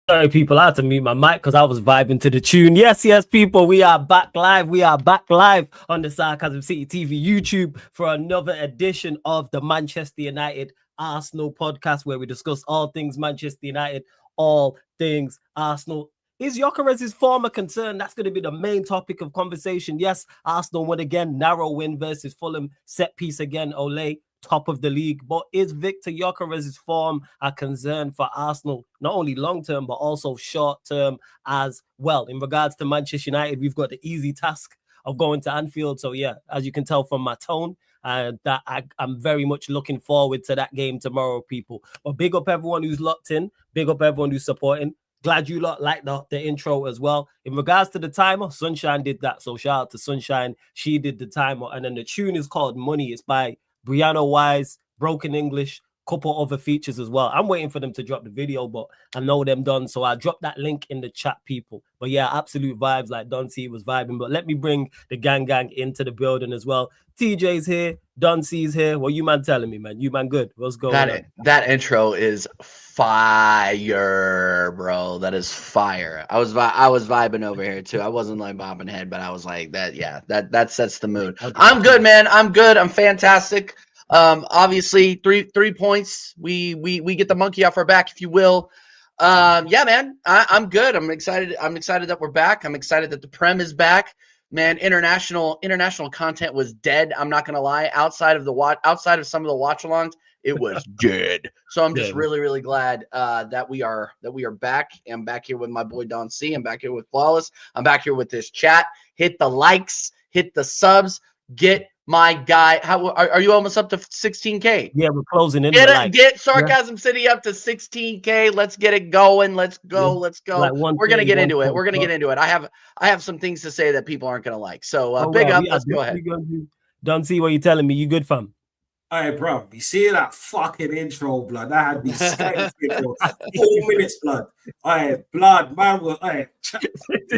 Sorry, people, I had to mute my mic because I was vibing to the tune. Yes, yes, people, we are back live. We are back live on the Sarcasm City TV YouTube for another edition of the Manchester United Arsenal podcast, where we discuss all things Manchester United, all things Arsenal. Is Gyokeres' form a concern? That's going to be the main topic of conversation. Yes, Arsenal won again, narrow win versus Fulham, set piece again, Ole, top of the league. But is Victor Gyokeres' form a concern for Arsenal, not only long term, but also short term as well? In regards to Manchester United, we've got the easy task of going to Anfield. So, yeah, as you can tell from my tone, I'm very much looking forward to that game tomorrow, people. But big up everyone who's locked in, big up everyone who's supporting. Glad you lot like the intro as well. In regards to the timer, Sunshine did that. So shout out to Sunshine. She did the timer. And then the tune is called Money. It's by Brianna Wise, Broken English, couple other features as well. I'm waiting for them to drop the video, but I know them done. So I dropped that link in the chat, people. But yeah, absolute vibes, like Don C was vibing. But let me bring the gang into the building as well. TJ's here, Don C's here. What you man telling me, man? You man good? What's going on? That intro is fire, bro. That is fire. I was vibing over here too. I wasn't like bobbing head, but I was like that. Yeah, that sets the mood. I'm good, man. I'm good. I'm fantastic. Obviously 3 points. We get the monkey off our back, if you will. Yeah, man. I'm good. I'm excited. I'm excited that we're back. I'm excited that the Prem is back. Man, international content was dead. I'm not gonna lie. Outside of some of the watch-alongs, it was dead. So I'm just really glad that we are back. I'm back here with my boy Don C. I'm back here with Flawless. I'm back here with this chat. Hit the likes, hit the subs, get my guy. How are you almost up to 16K? Yeah, we're closing in. Get Sarcasm City up to 16K. Let's get it going. Let's go. Yeah. Let's go. We're gonna get into it. We're gonna get into it. I have some things to say that people aren't gonna like. So big up. Let's go ahead. Don't see what you're telling me. You good, fam? All right, bro. You see that fucking intro, blood? That had me scared for 4 minutes, blood. All right, blood, man was. All right,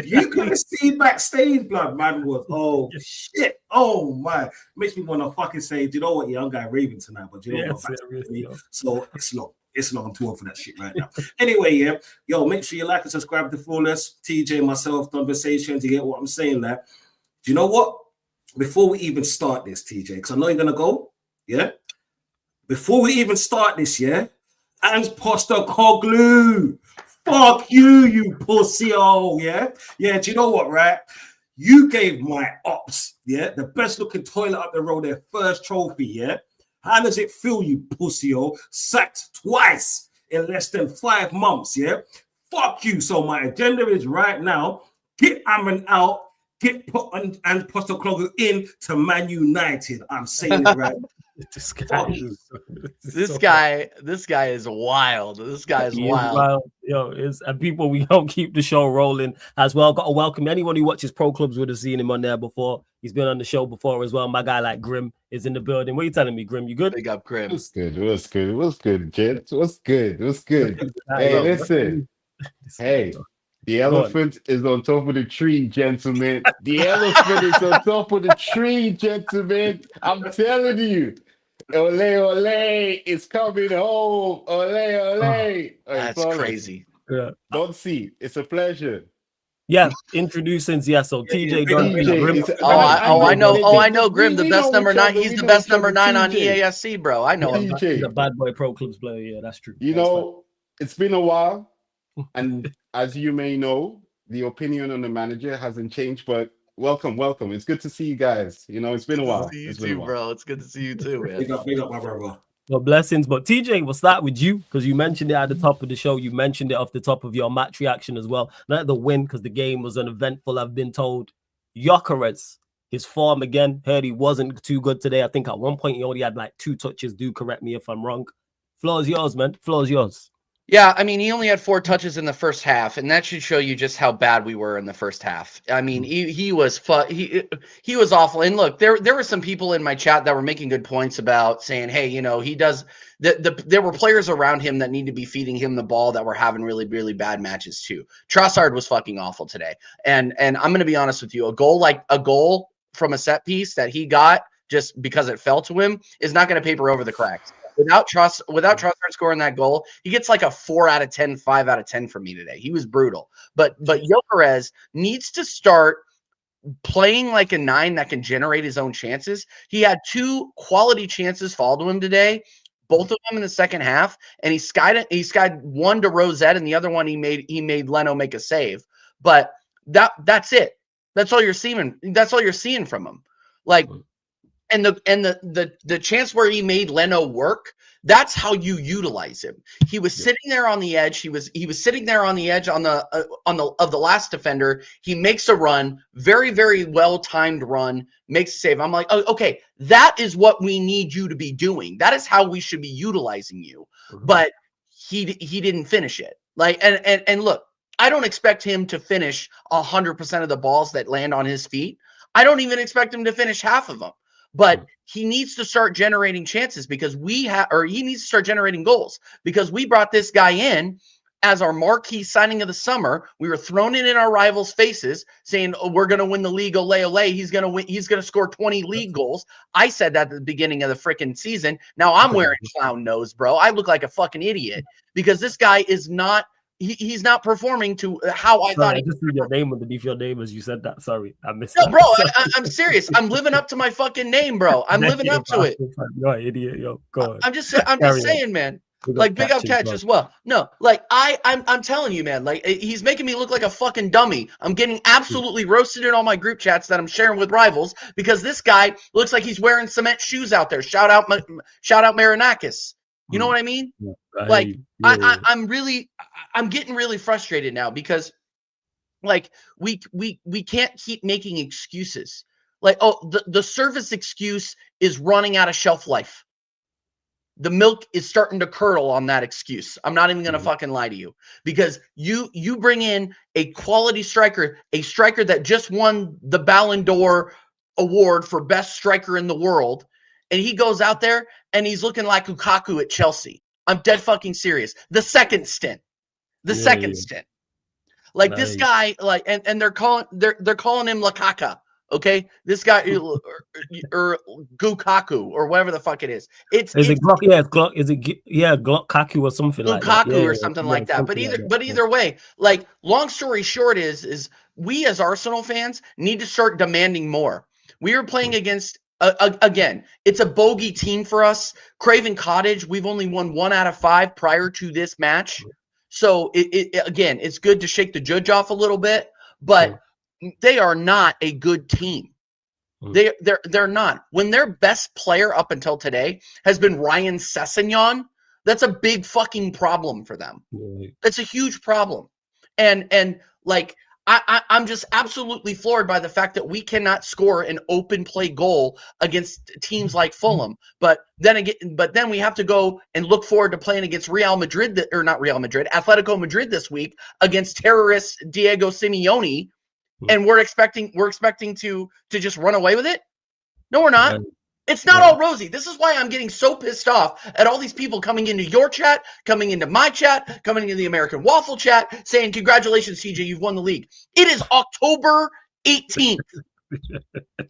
you couldn't see backstage, blood, man was. Oh shit! Oh my, makes me want to fucking say, do you know what, young guy raving tonight? But you know what? Really, so it's long. It's long. I'm too old for that shit right now. Anyway, yeah, yo, make sure you like and subscribe to Flawless, TJ, myself, Conversations. You get what I'm saying there? Do you know what? Before we even start this, TJ, because I know you're gonna go. Yeah. Before we even start this, yeah, Ange Postecoglou, fuck you, you pussy, oh, yeah. Yeah, do you know what, right? You gave my ops, yeah, the best looking toilet up the road, their first trophy, yeah. How does it feel, you pussy, oh? Sacked twice in less than 5 months, yeah. Fuck you. So my agenda is right now, get Amron out, get put and Postecoglou in to Man United. I'm saying it right. This guy is wild. This guy is wild. Yo, and people, we don't keep the show rolling as well. Got to welcome anyone who watches Pro Clubs would have seen him on there before. He's been on the show before as well. My guy like Grim is in the building. What are you telling me, Grim? You good? Big up, Grim. What's good, Jed? What's good? Hey, listen. Hey. The elephant is on top of the tree, gentlemen. The elephant is on top of the tree, gentlemen. I'm telling you. Ole is coming home. Ole. That's crazy. Yeah. Don't see. It's a pleasure. Yeah, introducing so TJ. I know Grim, the best number 9. He's the best number 9 on EASC, bro. I know him. He's a bad boy Pro Clubs player. Yeah, that's true. You know, it's been a while. And as you may know, the opinion on the manager hasn't changed, but welcome. It's good to see you guys. You know, it's been a while. See you too, bro. It's good to see you too, man. Big up, my brother. Well, blessings. But TJ, we'll start with you because you mentioned it at the top of the show. You mentioned it off the top of your match reaction as well. Not the win because the game was uneventful, I've been told. Gyokeres, his form again. Heard he wasn't too good today. I think at one point he only had like 2 touches. Do correct me if I'm wrong. Floor is yours, man. Floor is yours. Yeah, I mean, he only had 4 touches in the first half, and that should show you just how bad we were in the first half. I mean, he was awful. And look, there were some people in my chat that were making good points about saying, hey, you know, he does there were players around him that need to be feeding him the ball that were having really bad matches too. Trossard was fucking awful today. And I'm going to be honest with you, a goal from a set piece that he got just because it fell to him is not going to paper over the cracks. without Trossard scoring that goal, he gets like a 4 out of 10, 5 out of 10 from me today. He was brutal. But Gyokeres needs to start playing like a 9 that can generate his own chances. He had 2 quality chances fall to him today, both of them in the second half, and he skied one to Rosette, and the other one he made Leno make a save. But that's it. That's all you're seeing. That's all you're seeing from him. Like, and the chance where he made Leno work, that's how you utilize him. He was sitting there on the edge. He was sitting there on the edge of the last defender. He makes a run, very, very well timed run, makes a save. I'm like, oh, okay, that is what we need you to be doing. That is how we should be utilizing you. But he didn't finish it. Like, and look, I don't expect him to finish 100% of the balls that land on his feet. I don't even expect him to finish half of them. But he needs to start generating chances because he needs to start generating goals because we brought this guy in as our marquee signing of the summer. We were thrown it in our rivals' faces saying, oh, we're going to win the league. Ole. He's going to win. He's going to score 20 league goals. I said that at the beginning of the freaking season. Now I'm wearing clown nose, bro. I look like a fucking idiot because this guy is not. He's not performing to how I thought. I just see your name underneath your name as you said that. Sorry, I missed that. No, bro, I'm serious. I'm living up to my fucking name, bro. I'm living up to it. You're an idiot, yo. Go on. I'm just saying, man. Like big up catch as well. No, like I'm telling you, man. Like he's making me look like a fucking dummy. I'm getting absolutely roasted in all my group chats that I'm sharing with rivals because this guy looks like he's wearing cement shoes out there. Shout out Marinakis. You know what I mean? Like I'm getting really frustrated now because like we can't keep making excuses. Like, oh, the service excuse is running out of shelf life. The milk is starting to curdle on that excuse. I'm not even going to fucking lie to you because you bring in a quality striker, a striker that just won the Ballon d'Or award for best striker in the world. And he goes out there and he's looking like Lukaku at Chelsea. I'm dead fucking serious. The second stint. Stint. Like this guy, like, and they're calling him Lakaka. Okay, this guy or Gukaku or whatever the fuck it is. Is it Glockaku or something like that? Lukaku or something like that. But either way, like long story short is we as Arsenal fans need to start demanding more. We are playing against again, it's a bogey team for us. Craven Cottage, we've only won 1 out of 5 prior to this match. So again, it's good to shake the judge off a little bit, but they are not a good team. They're not. When their best player up until today has been Ryan Sessegnon, that's a big fucking problem for them. That's a huge problem. And like I'm just absolutely floored by the fact that we cannot score an open play goal against teams like Fulham. But then we have to go and look forward to playing against Atletico Madrid this week against terrorist Diego Simeone, and we're expecting to just run away with it. No, we're not. It's not all rosy. This is why I'm getting so pissed off at all these people coming into your chat, coming into my chat, coming into the American Waffle chat, saying, congratulations, CJ, you've won the league. It is October 18th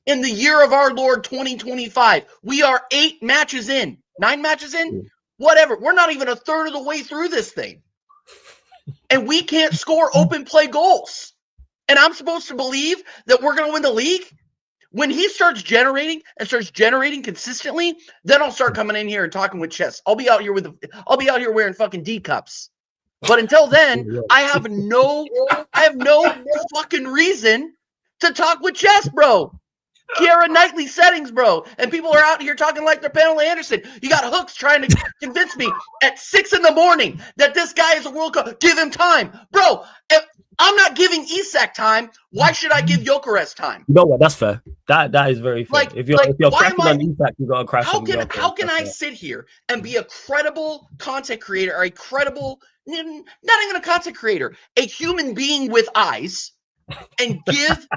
in the year of our Lord 2025. We are 9 matches in, whatever. We're not even a third of the way through this thing. And we can't score open play goals. And I'm supposed to believe that we're going to win the league? When he starts generating consistently, then I'll start coming in here and talking with Chess. I'll be out here wearing fucking D cups. But until then, I have no fucking reason to talk with Chess, bro. Kiara Knightley settings, bro. And people are out here talking like they're Pamela Anderson. You got Hooks trying to convince me at 6 a.m. that this guy is a World Cup. Give him time. Bro, if I'm not giving Isak time, why should I give Gyokeres time? You know what? That's fair. That is very fair. Like, if you're crashing on Isak, you got to crash on Gyokeres. How can I sit here and be a credible content creator, or not even a content creator, a human being with eyes, and give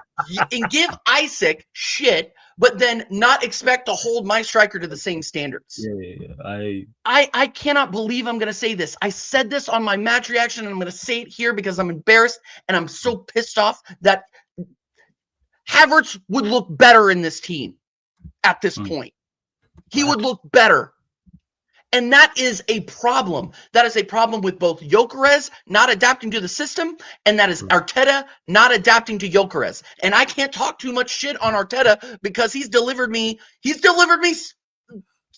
Isak shit, but then not expect to hold my striker to the same standards? I cannot believe I'm going to say this. I said this on my match reaction, and I'm going to say it here because I'm embarrassed, and I'm so pissed off that Havertz would look better in this team at this point. He would look better. And that is a problem. That is a problem with both Gyokeres not adapting to the system, and that is Arteta not adapting to Gyokeres. And I can't talk too much shit on Arteta because he's delivered me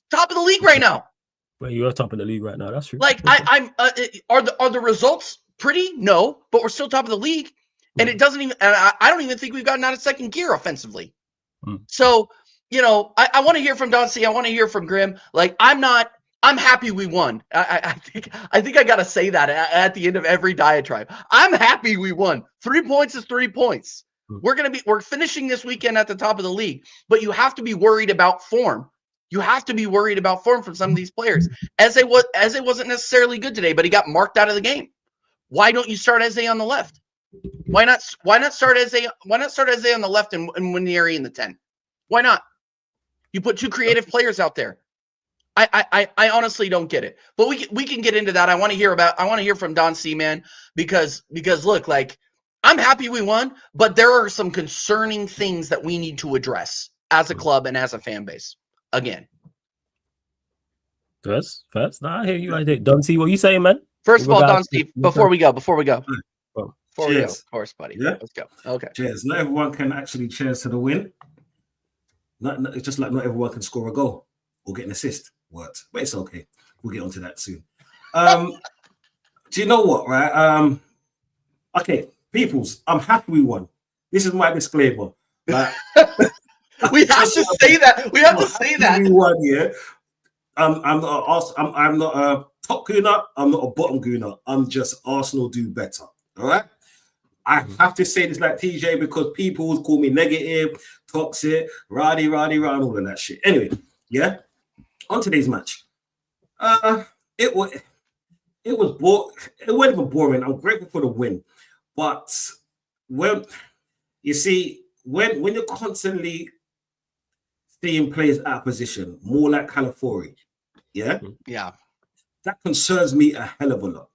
top of the league right now. Well, you're top of the league right now. That's true. Like are the results pretty? No, but we're still top of the league, and it doesn't even. And I don't even think we've gotten out of second gear offensively. So I want to hear from Don C. I want to hear from Grim. Like I'm happy we won. I think I gotta say that at the end of every diatribe. I'm happy we won. 3 points is 3 points. We're finishing this weekend at the top of the league, but you have to be worried about form. You have to be worried about form from some of these players. Eze wasn't necessarily good today, but he got marked out of the game. Why don't you start Eze on the left? Why not start Eze? Why not start Eze on the left and Nwaneri in the 10? Why not? You put two creative players out there. I honestly don't get it, but we can get into that. I want to hear from Don C, man, because look, like, I'm happy we won, but there are some concerning things that we need to address as a club and as a fan base. Again, first, no, I hear you. I did. Don C, what you saying, man? First of all, Don C, before we go, of course, buddy. Yeah? Let's go. Okay. Cheers. Not everyone can actually cheers to the win. It's just like not everyone can score a goal or get an assist. What? But it's okay. We'll get onto that soon. Do you know what, right? Okay, peoples, I'm happy we won. This is my disclaimer. Like, we have to say that. We have to say that. We won, yeah. I'm not a top gooner. I'm not a bottom gooner. I'm just Arsenal do better. All right. I have to say this like TJ because people call me negative, toxic, rowdy, all of that shit. Anyway, yeah. On today's match, it wasn't even boring. I'm grateful for the win, but when you're constantly seeing players out of position, more like Calafiori, yeah, that concerns me a hell of a lot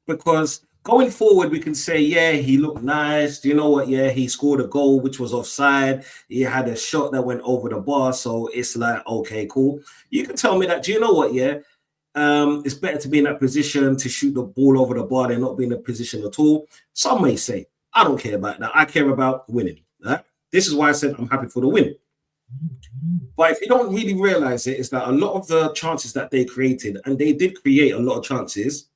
because going forward, we can say, yeah, he looked nice. Do you know what? Yeah, he scored a goal, which was offside. He had a shot that went over the bar. So it's like, okay, cool. You can tell me that, do you know what? Yeah, it's better to be in that position to shoot the ball over the bar than not be in a position at all. Some may say, I don't care about that. I care about winning. Right? This is why I said I'm happy for the win. But if you don't really realize it, is that a lot of the chances that they created, and they did create a lot of chances,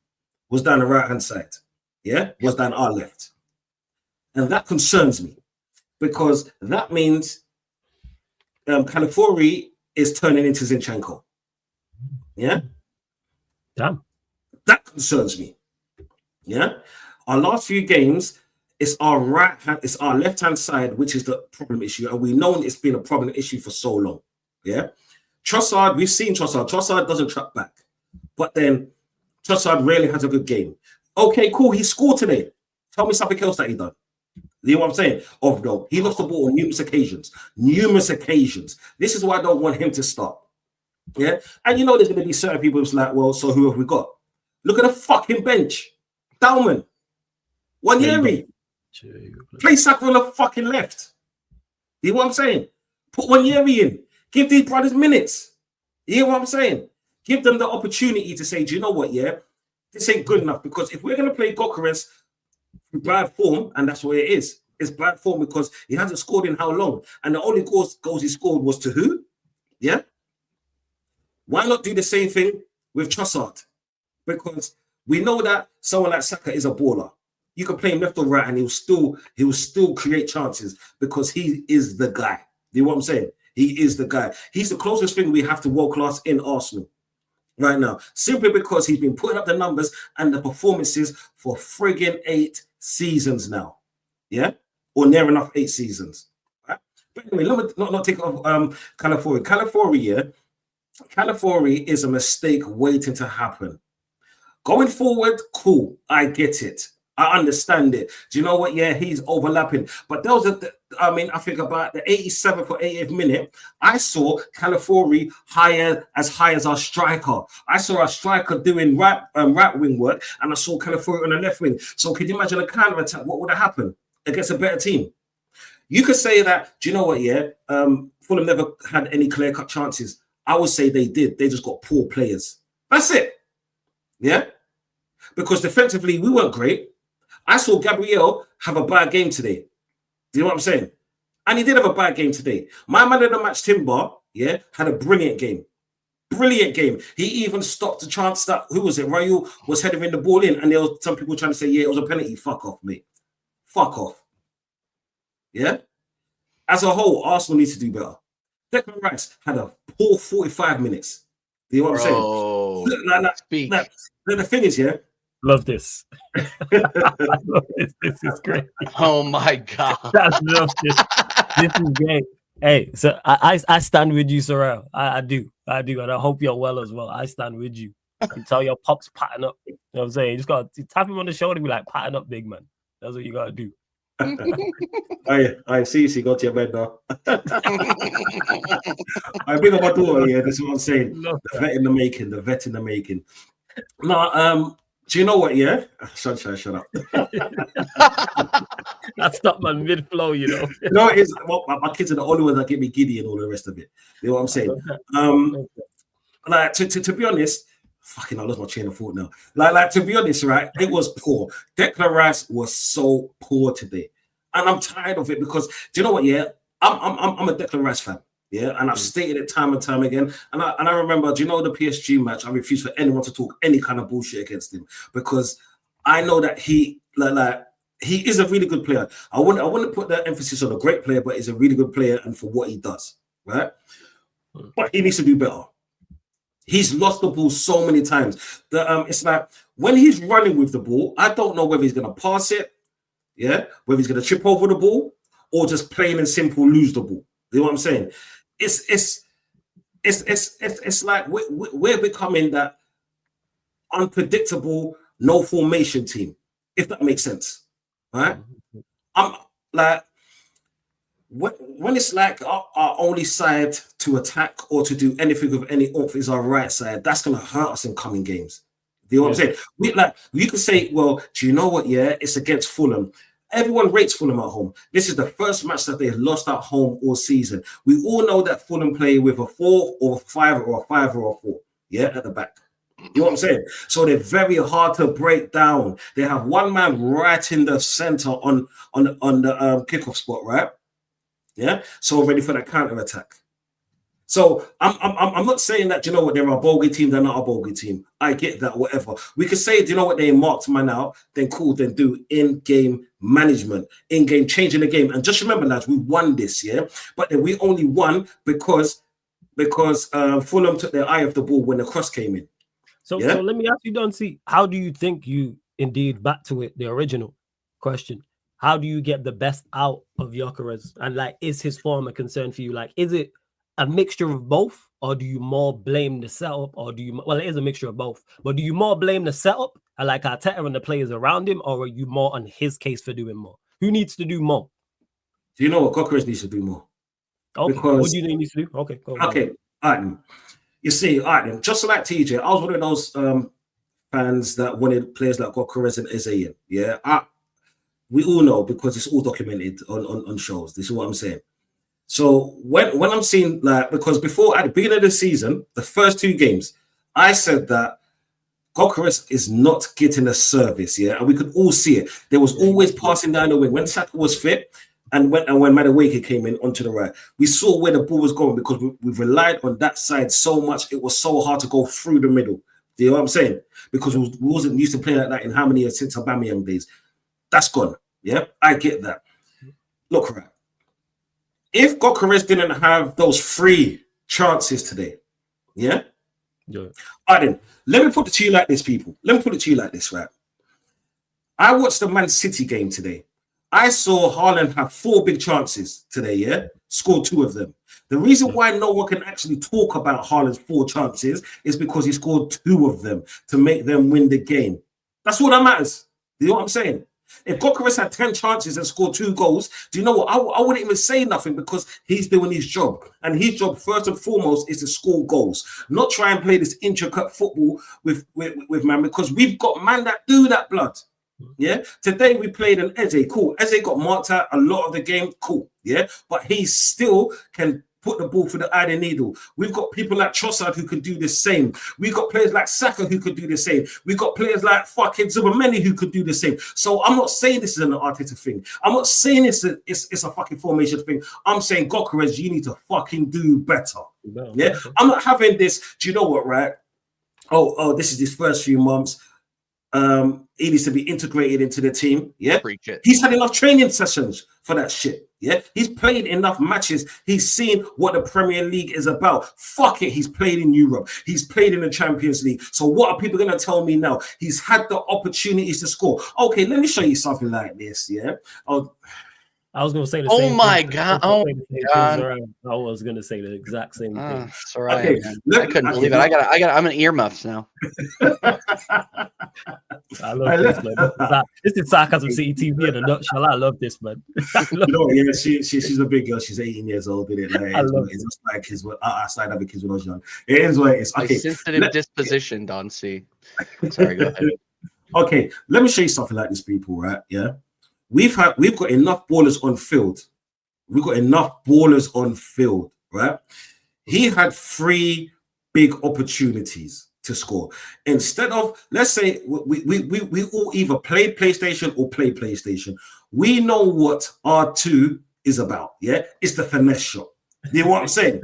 was down the right-hand side. Yeah, was down our left. And that concerns me because that means Calafiori is turning into Zinchenko. Yeah? Damn. That concerns me. Yeah? Our last few games, it's our left-hand side, which is the problem issue. And we've known it's been a problem issue for so long. Yeah? Trossard, we've seen Trossard. Trossard doesn't track back. But then Trossard rarely has a good game. Okay, cool. He scored today. Tell me something else that he done. You know what I'm saying? No, he lost the ball on numerous occasions. This is why I don't want him to start. Yeah, and you know there's going to be certain people who's like, well, so who have we got? Look at the fucking bench. Dalman, Nwaneri, play Saka on the fucking left. You know what I'm saying? Put Nwaneri in. Give these brothers minutes. You know what I'm saying? Give them the opportunity to say, do you know what? Yeah. This ain't good enough because if we're going to play Gyokeres in bad form, and that's what it is, it's bad form because he hasn't scored in how long? And the only goals he scored was to who? Yeah? Why not do the same thing with Trossard? Because we know that someone like Saka is a baller. You can play him left or right and he will still create chances because he is the guy. You know what I'm saying? He is the guy. He's the closest thing we have to world class in Arsenal right now, simply because he's been putting up the numbers and the performances for friggin' 8 seasons now. Yeah? Or near enough 8 seasons. Right? But anyway, let me not take off Calafiori. Calafiori is a mistake waiting to happen. Going forward, cool. I get it. I understand it. Do you know what? Yeah, he's overlapping. But I think about the 87th or 80th minute, I saw Calafiori as high as our striker. I saw our striker doing right wing work, and I saw Calafiori on the left wing. So can you imagine a counter attack? What would have happened against a better team? You could say that, do you know what? Yeah, Fulham never had any clear-cut chances. I would say they did. They just got poor players. That's it. Yeah? Because defensively, we weren't great. I saw Gabriel have a bad game today. Do you know what I'm saying? And he did have a bad game today. My man of the match, Timber, yeah, had a brilliant game. Brilliant game. He even stopped the chance that, who was it? Raul was heading the ball in, and there was some people trying to say, yeah, it was a penalty. Fuck off, mate. Fuck off. Yeah? As a whole, Arsenal needs to do better. Declan Rice had a poor 45 minutes. Do you know what I'm saying? The thing is, yeah. Love this. Love this. This is great. Oh my God. I love this. This is great. Hey, so I stand with you, Sorrel. I do. And I hope you're well as well. I stand with you. You tell your pops pattern up. You know what I'm saying? You just got to tap him on the shoulder and be like, pattern up, big man. That's what you got to do. I see you got to your bed now. I big up my daughter, yeah. That's what I'm saying. The vet in the making. No, do you know what? Yeah, Sunshine, shut up. I stopped my mid flow, you know. No, it is. Well, my kids are the only ones that get me giddy and all the rest of it. You know what I'm saying? Like to be honest, fucking, I lost my train of thought now. Like to be honest, right? It was poor. Declan Rice was so poor today, and I'm tired of it because do you know what? Yeah, I'm a Declan Rice fan. Yeah, and I've stated it time and time again. And I remember, do you know the PSG match? I refuse for anyone to talk any kind of bullshit against him because I know that he is a really good player. I wouldn't put the emphasis on a great player, but he's a really good player and for what he does, right? But he needs to do better. He's lost the ball so many times. It's like when he's running with the ball, I don't know whether he's going to pass it, yeah, whether he's going to trip over the ball or just plain and simple lose the ball. You know what I'm saying? It's like we're becoming that unpredictable no formation team, if that makes sense, right? I'm like when it's like our only side to attack or to do anything with any oomph is our right side. That's gonna hurt us in coming games. Do you know what I'm saying? You can say, well, do you know what? Yeah, it's against Fulham. Everyone rates Fulham at home. This is the first match that they've lost at home all season. We all know that Fulham play with a 4 or a 5 or a 5 or a 4, yeah, at the back. You know what I'm saying? So they're very hard to break down. They have one man right in the center on the kickoff spot, right? Yeah. So ready for that counter attack. So I'm not saying that, you know what, they're a bogey team, they're not a bogey team. I get that, whatever. We could say, do you know what, they marked man out, then cool, then do in-game management, in-game changing the game. And just remember, lads, we won this, yeah? But then we only won because Fulham took their eye off the ball when the cross came in. So let me ask you, Dunsey, how do you think you indeed, back to it, the original question, how do you get the best out of Gyokeres? And like, is his form a concern for you? Like, is it a mixture of both, or do you more blame the setup, or do you, well, it is a mixture of both, but do you more blame the setup and like Arteta and the players around him, or are you more on his case for doing more? Who needs to do more? Do you know what Gyokeres needs to do more? Okay, because, what do you think he needs to do? Okay, go on. Okay, all right. You see, all right, just like TJ, I was one of those fans that wanted players like Gyokeres and Eze. Yeah, we all know because it's all documented on shows. This is what I'm saying. So when I'm seeing, like, because before at the beginning of the season, the first 2 games, I said that Gyokeres is not getting a service, yeah, and we could all see it. There was always passing down the wing when Saka was fit, and when Madueke came in onto the right, we saw where the ball was going because we relied on that side so much. It was so hard to go through the middle. Do you know what I'm saying? Because we wasn't used to playing like that in how many years since Aubameyang days. That's gone. Yeah, I get that. Look, right. If Gyokeres didn't have those 3 chances today, yeah? All right, then, let me put it to you like this, people. Let me put it to you like this, right? I watched the Man City game today. I saw Haaland have 4 big chances today, yeah? Scored 2 of them. The reason why no one can actually talk about Haaland's 4 chances is because he scored 2 of them to make them win the game. That's all that matters. Do you know what I'm saying? If Gyokeres had 10 chances and scored 2 goals, do you know what? I wouldn't even say nothing because he's doing his job. And his job, first and foremost, is to score goals. Not try and play this intricate football with man, because we've got man that do that, blood. Yeah. Today we played an Eze. Cool. Eze got marked out a lot of the game. Cool. Yeah. But he still can put the ball through the eye of the needle. We've got people like Trossard who can do the same. We've got players like Saka who could do the same. We've got players like fucking Zubameni who could do the same. So I'm not saying this is an Arteta thing. I'm not saying it's a fucking formation thing. I'm saying, Gyokeres, you need to fucking do better. No, yeah, I'm not having this. Do you know what, right? Oh, this is his first few months. He needs to be integrated into the team. Yeah, he's had enough training sessions for that shit. Yeah, he's played enough matches. He's seen what the Premier League is about. Fuck it, he's played in Europe. He's played in the Champions League. So what are people gonna tell me now? He's had the opportunities to score. Okay, let me show you something like this. Yeah. I was going to say the same my God. Oh, my God. I was going to say the exact same thing. Sorry. Okay. I couldn't believe it. I'm in earmuffs now. I love this, man. This is Sarcasm City TV in a nutshell. I love this, man. Yeah, she's a big girl. She's 18 years old. Like, I love it. It's just like kids. Outside of the kids when I was young. It is what it is. Okay. Sensitive disposition, Don C. Sorry, go ahead. Okay, let me show you something like this, people. Right? Yeah. We've got enough ballers on field. We've got enough ballers on field, right? He had 3 big opportunities to score. Instead of, let's say, we all either play PlayStation or play PlayStation. We know what R2 is about, yeah? It's the finesse shot. You know what I'm saying?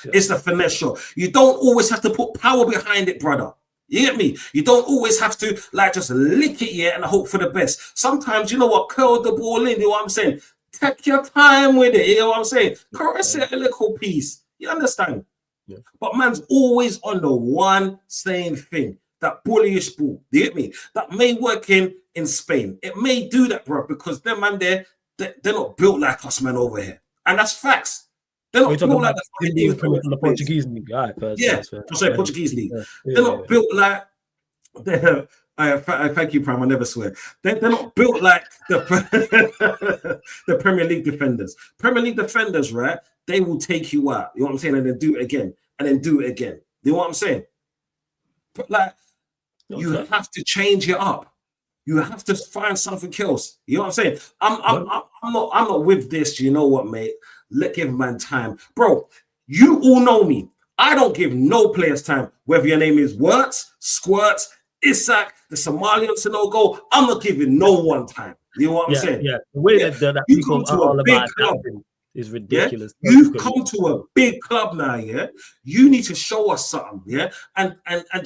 It's the finesse shot. You don't always have to put power behind it, brother. You get me? You don't always have to like just lick it, yeah, and hope for the best. Sometimes, you know what, curl the ball in, you know what I'm saying? Take your time with it, you know what I'm saying? Caress it a little piece. You understand? Yeah. But man's always on the one same thing, that bullyish ball. You get me? That may work in Spain. It may do that, bro, because them man they're not built like us, man, over here. And that's facts. They're not built like the Portuguese league. Right, sorry, Portuguese league. They're not built like thank you, Prime. I never swear. They're not built like the Premier League defenders. Premier League defenders, right? They will take you out. You know what I'm saying? And then do it again, and then do it again. You know what I'm saying? But like, you have to change it up. You have to find something else. You know what I'm saying? I'm not with this. You know what, mate? Let give man time. Bro, you all know me. I don't give no players time. Whether your name is Wirtz, Squirts, Isak, the Somalian Sanogo, I'm not giving no one time. You know what I'm saying? Yeah, the way that people are all about is ridiculous. Yeah? You've come to a big club now, yeah? You need to show us something, yeah? And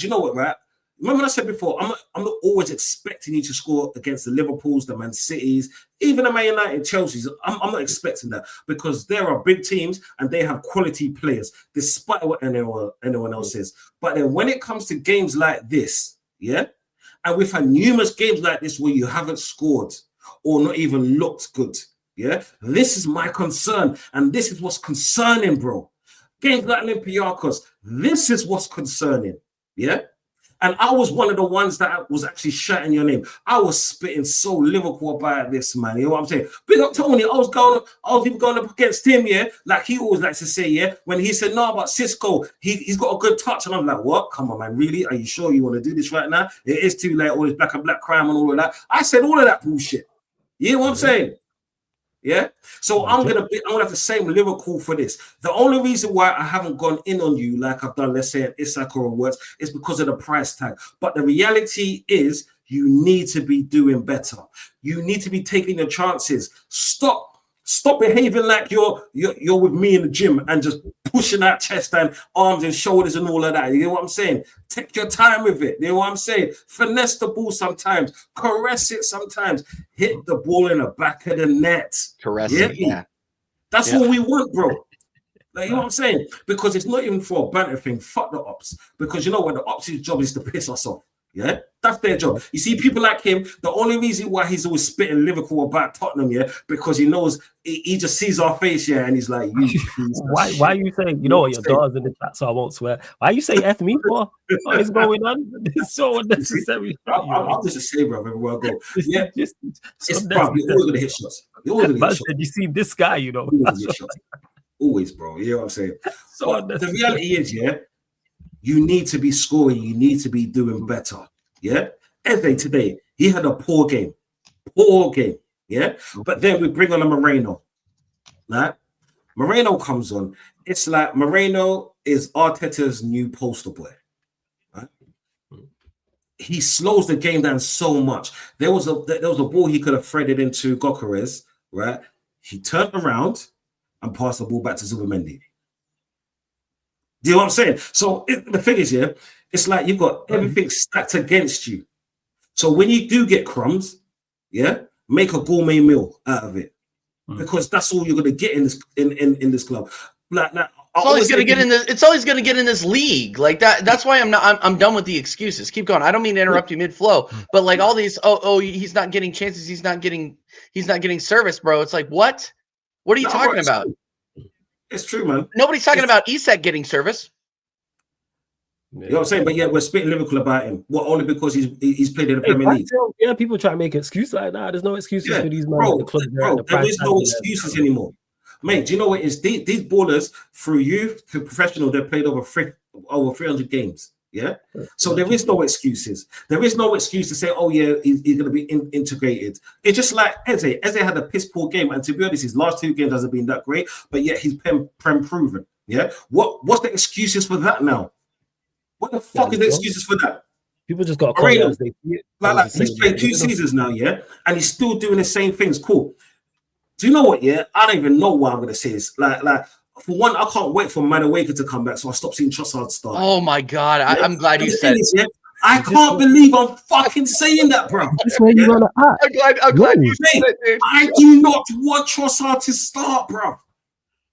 you know what, right? Remember what I said before, I'm not always expecting you to score against the Liverpools, the Man Cities, even the Man United, Chelsea's. I'm not expecting that because there are big teams and they have quality players, despite what anyone else says. But then when it comes to games like this, yeah, and we've had numerous games like this where you haven't scored or not even looked good, yeah, this is my concern, and this is what's concerning, bro. Games like Olympiacos, this is what's concerning, yeah. And I was one of the ones that was actually shouting your name. I was spitting so lyrical about this, man. You know what I'm saying? Big up Tony. I was even going up against him, yeah. Like he always likes to say, yeah. When he said, no, about Cisco, he's got a good touch. And I'm like, what? Come on, man. Really? Are you sure you want to do this right now? It is too late. All this black and black crime and all of that. I said all of that bullshit. You know what I'm saying? Yeah. So I'm gonna have the same lyrical for this. The only reason why I haven't gone in on you like I've done, let's say, at Isak or Words, is because of the price tag. But the reality is you need to be doing better. You need to be taking your chances. Stop behaving like you're with me in the gym and just pushing out chest and arms and shoulders and all of that. You know what I'm saying? Take your time with it. You know what I'm saying? Finesse the ball sometimes. Caress it sometimes. Hit the ball in the back of the net. Caress it, yeah. That's what we want, bro. Like, you know what I'm saying? Because it's not even for a banter thing. Fuck the ops. Because you know what? The ops' job is to piss us off. Yeah, that's their job. You see, people like him, the only reason why he's always spitting lyrical about Tottenham, yeah, because he knows he just sees our face, yeah, and he's like, why are you saying, you know what, your daughter's in the chat, so I won't swear. Why you say F me for? What is going on? It's so unnecessary. I'll just say, bro, everywhere I go. Yeah, it's bro, you're always gonna hit shots. You're always gonna hit shots. You see this guy, you know. Always, bro. You know what I'm saying? So the reality is, yeah, you need to be scoring. You need to be doing better. Yeah. Eze today, he had a poor game. Yeah. But then we bring on a Moreno. Right? Moreno comes on. It's like Moreno is Arteta's new poster boy. Right? He slows the game down so much. There was a ball he could have threaded into Gyokeres, right? He turned around and passed the ball back to Zubimendi. Do you know what I'm saying? So the thing is, yeah, it's like you've got everything stacked against you. So when you do get crumbs, yeah, make a gourmet meal out of it, because that's all you're gonna get in this in this club. Like it's always gonna get in this. It's always gonna get in this league like that. That's why I'm done with the excuses. Keep going. I don't mean to interrupt you mid flow, but like all these. Oh, he's not getting chances. He's not getting service, bro. It's like what? What are you talking about? It's true, man. Nobody's talking about Isak getting service. You know what I'm saying? But yeah, we're spitting lyrical about him. Well, only because he's played in the Premier League. Yeah, people try to make excuses like that. There's no excuses for these men at the club. Bro, there is no excuses anymore. Mate, do you know what it is? These ballers, through youth to professional, they've played over 300 games. Yeah? So there is no excuses. There is no excuse to say, oh, yeah, he's going to be integrated. It's just like Eze. Eze had a piss poor game. And to be honest, his last 2 games hasn't been that great. But yet he's prem proven. Yeah? What's the excuses for that now? What the fuck is the excuses for that? People just got to call it as they see it. Like he's played 2 seasons now, yeah? And he's still doing the same things. Cool. Do you know what, yeah? I don't even know what I'm going to say this. Like, for one, I can't wait for Madueke to come back, so I stop seeing Trossard start. Oh, my God. Yeah? I'm glad you said it. Yeah? I can't believe I'm fucking saying that, bro. That's where you're going to act. I'm glad you said it, dude. I do not want Trossard to start, bro.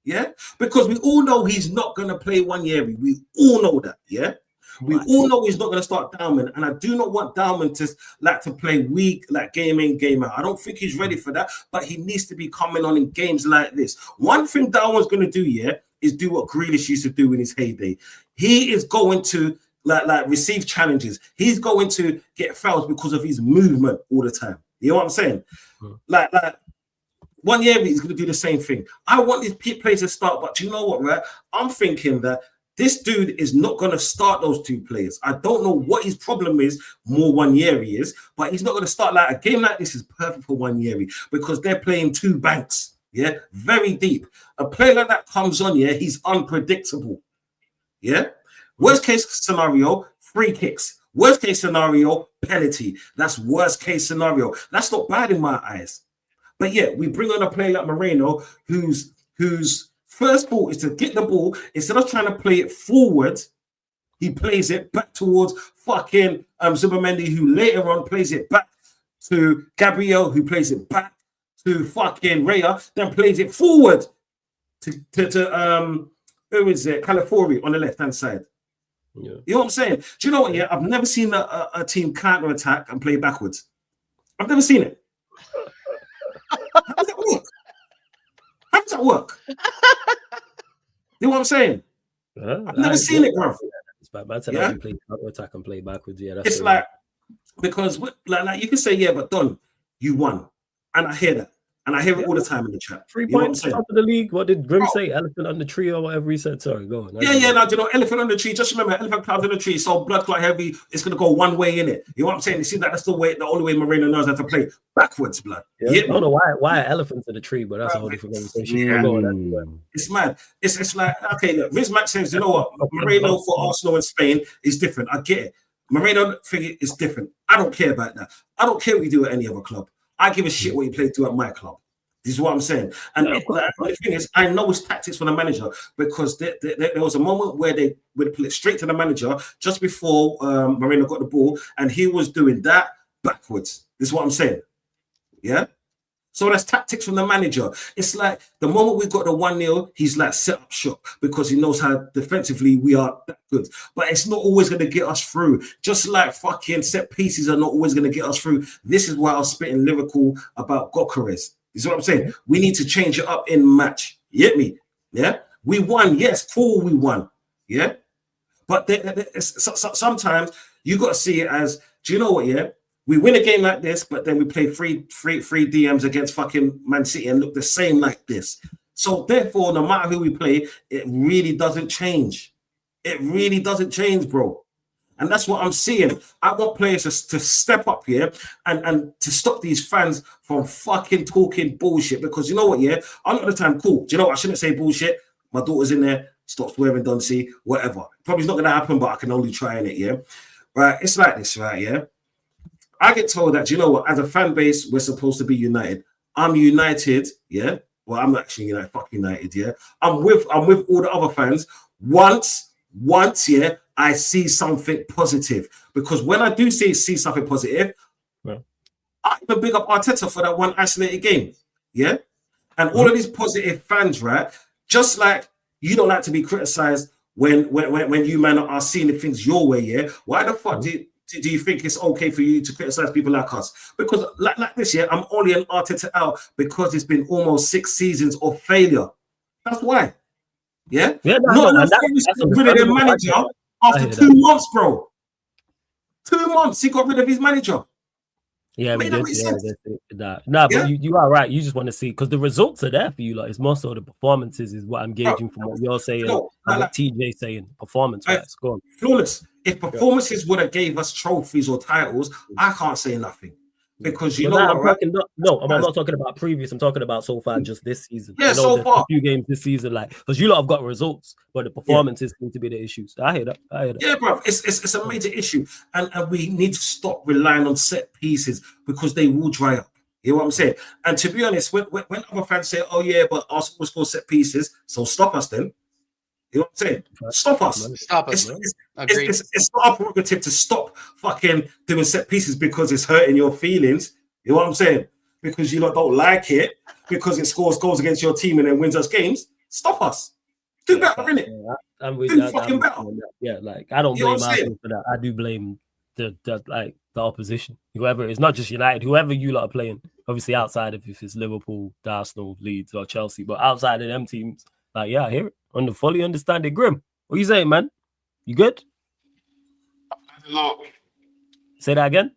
Yeah? Because we all know he's not going to play 1 year. We all know that, yeah? We all know he's not going to start Dalman, and I do not want Dalman to play weak, like game in, game out. I don't think he's ready for that, but he needs to be coming on in games like this. One thing Dalman's going to do, yeah, is do what Grealish used to do in his heyday. He is going to like receive challenges. He's going to get fouls because of his movement all the time. You know what I'm saying? Like 1 year he's going to do the same thing. I want these players to start, but you know what, right? I'm thinking that this dude is not going to start those 2 players. I don't know what his problem is, more 1 year he is, but he's not going to start. Like a game like this is perfect for 1 year because they're playing 2 banks, yeah, very deep. A player like that comes on, yeah, he's unpredictable, yeah. Worst case scenario, free kicks. Worst case scenario, penalty. That's worst case scenario. That's not bad in my eyes. But yeah, we bring on a player like Moreno, whose first ball is to get the ball. Instead of trying to play it forward, he plays it back towards fucking Zubimendi, who later on plays it back to Gabriel, who plays it back to fucking Raya, then plays it forward to who is it? Calafori on the left-hand side. Yeah. You know what I'm saying? Do you know what? Yeah, I've never seen a team counter-attack and play backwards. I've never seen it. How does that work? How does that work? You know what I'm saying? I've never seen it, bro. That's how you play counter-attack and play backwards. Yeah, that's it's like because like you can say, yeah, but Don, you won, and I hear that. And I hear it all the time in the chat. 3 points top of the league. What did Grim say? Elephant on the tree or whatever he said. Sorry, go on. Yeah, no, you know, elephant on the tree. Just remember, elephant clouds on the tree. So blood clot heavy. It's gonna go one way in it. You know what I'm saying? You see that's the only way Moreno knows how to play backwards, blood. Yeah. I don't know why elephants in the tree, but that's a whole different conversation. Yeah. It's mad. It's like okay, look, Riz Max says, you know what, Moreno for Arsenal and Spain is different. I get it. Moreno figure is different. I don't care about that. I don't care what you do at any other club. I give a shit what you play to at my club. This is what I'm saying. And the thing is, I know it's tactics from the manager because there was a moment where they would put it straight to the manager just before Moreno got the ball, and he was doing that backwards. This is what I'm saying. Yeah? So that's tactics from the manager. It's like the moment we got the 1-0, he's like set up shop because he knows how defensively we are that good. But it's not always going to get us through. Just like fucking set pieces are not always going to get us through. This is why I was spitting lyrical about Gyokeres. You see what I'm saying? We need to change it up in match. You get me? Yeah? We won. Yes, cool, we won. Yeah? But sometimes you got to see it as, do you know what, yeah? We win a game like this, but then we play three DMs against fucking Man City and look the same like this. So therefore, no matter who we play, it really doesn't change. It really doesn't change, bro. And that's what I'm seeing. I want players to step up here and to stop these fans from fucking talking bullshit. Because you know what, yeah? A lot of the time, cool. Do you know what? I shouldn't say bullshit. My daughter's in there, stops wearing Duncy, whatever. Probably not going to happen, but I can only try in it, yeah? Right? It's like this, right, yeah? I get told that, you know what, as a fan base, we're supposed to be united. I'm united, yeah? Well, I'm actually United, fuck United, yeah? I'm with all the other fans. Once, yeah, I see something positive. Because when I do see something positive, I even big up Arteta for that one isolated game, yeah? And all of these positive fans, right? Just like you don't like to be criticized when you man are seeing the things your way, yeah? Why the fuck do you think it's okay for you to criticize people like us? Because like this, yeah, I'm only an Arteta out because it's been almost 6 seasons of failure. That's why. Yeah? Not enough teams got rid of their manager after 2 months, bro. 2 months, he got rid of his manager. Yeah, we did. But you are right. You just want to see, because the results are there for you. Like, it's more so the performances is what I'm gauging from what you're saying and what TJ's saying. Performance, right? Go on. Flawless. If performances would have gave us trophies or titles, I can't say nothing. Because you know what, I'm not talking about previous. I'm talking about so far, just this season. Yeah, so far. A few games this season, like, because you lot have got results, but the performances seem to be the issues. I hear that. Yeah, bro, it's a major issue, and we need to stop relying on set pieces because they will dry up. You know what I'm saying? And to be honest, when other fans say, "Oh yeah, but Arsenal score set pieces," so stop us then. You know what I'm saying? Stop us. Stop us. It's not our prerogative to stop fucking doing set pieces because it's hurting your feelings. You know what I'm saying? Because you don't like it, because it scores goals against your team and then wins us games. Stop us. Do better, innit? Do fucking better. Yeah, like, I don't blame Arsenal for that. I do blame the opposition. Whoever, it's not just United, whoever you lot are playing. Obviously, outside of if it's Liverpool, Arsenal, Leeds, or Chelsea, but outside of them teams, like, yeah, I hear it. Fully understand it. Grim, what you saying, man? You good? Hello. Say that again.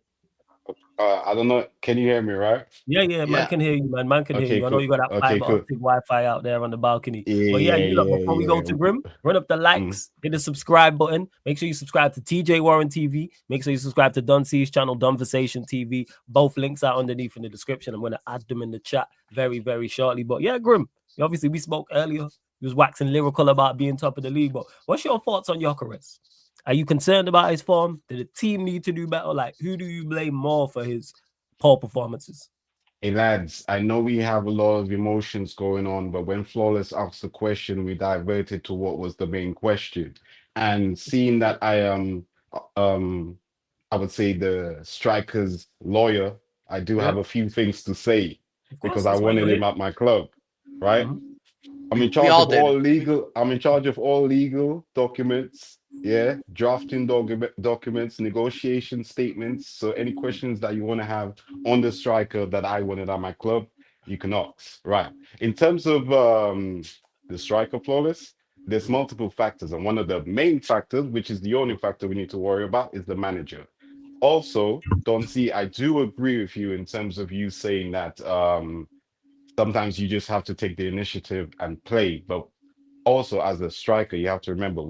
I don't know. Can you hear me, right? Yeah. Man can hear you, man. Man can hear you. I know you got that fiber optic Wi-Fi out there on the balcony. Before we go to Grim, run up the likes, hit the subscribe button. Make sure you subscribe to TJ Warren TV. Make sure you subscribe to Duncy's channel, Dunversation TV. Both links are underneath in the description. I'm going to add them in the chat very, very shortly. But yeah, Grim, obviously we spoke earlier. He was waxing lyrical about being top of the league. But what's your thoughts on Gyokeres? Are you concerned about his form? Did the team need to do better? Like, who do you blame more for his poor performances? Hey, lads, I know we have a lot of emotions going on, but when Flawless asked the question, we diverted to what was the main question. And seeing that I am, I would say, the striker's lawyer, I do have a few things to say because I wanted him at my club, right? I'm in charge of all legal. I'm in charge of all legal documents. Yeah, drafting documents, negotiation statements. So any questions that you want to have on the striker that I wanted at my club, you can ask. Right. In terms of the striker, Flawless, there's multiple factors, and one of the main factors, which is the only factor we need to worry about, is the manager. Also, Doncy, I do agree with you in terms of you saying that sometimes you just have to take the initiative and play. But also, as a striker, you have to remember,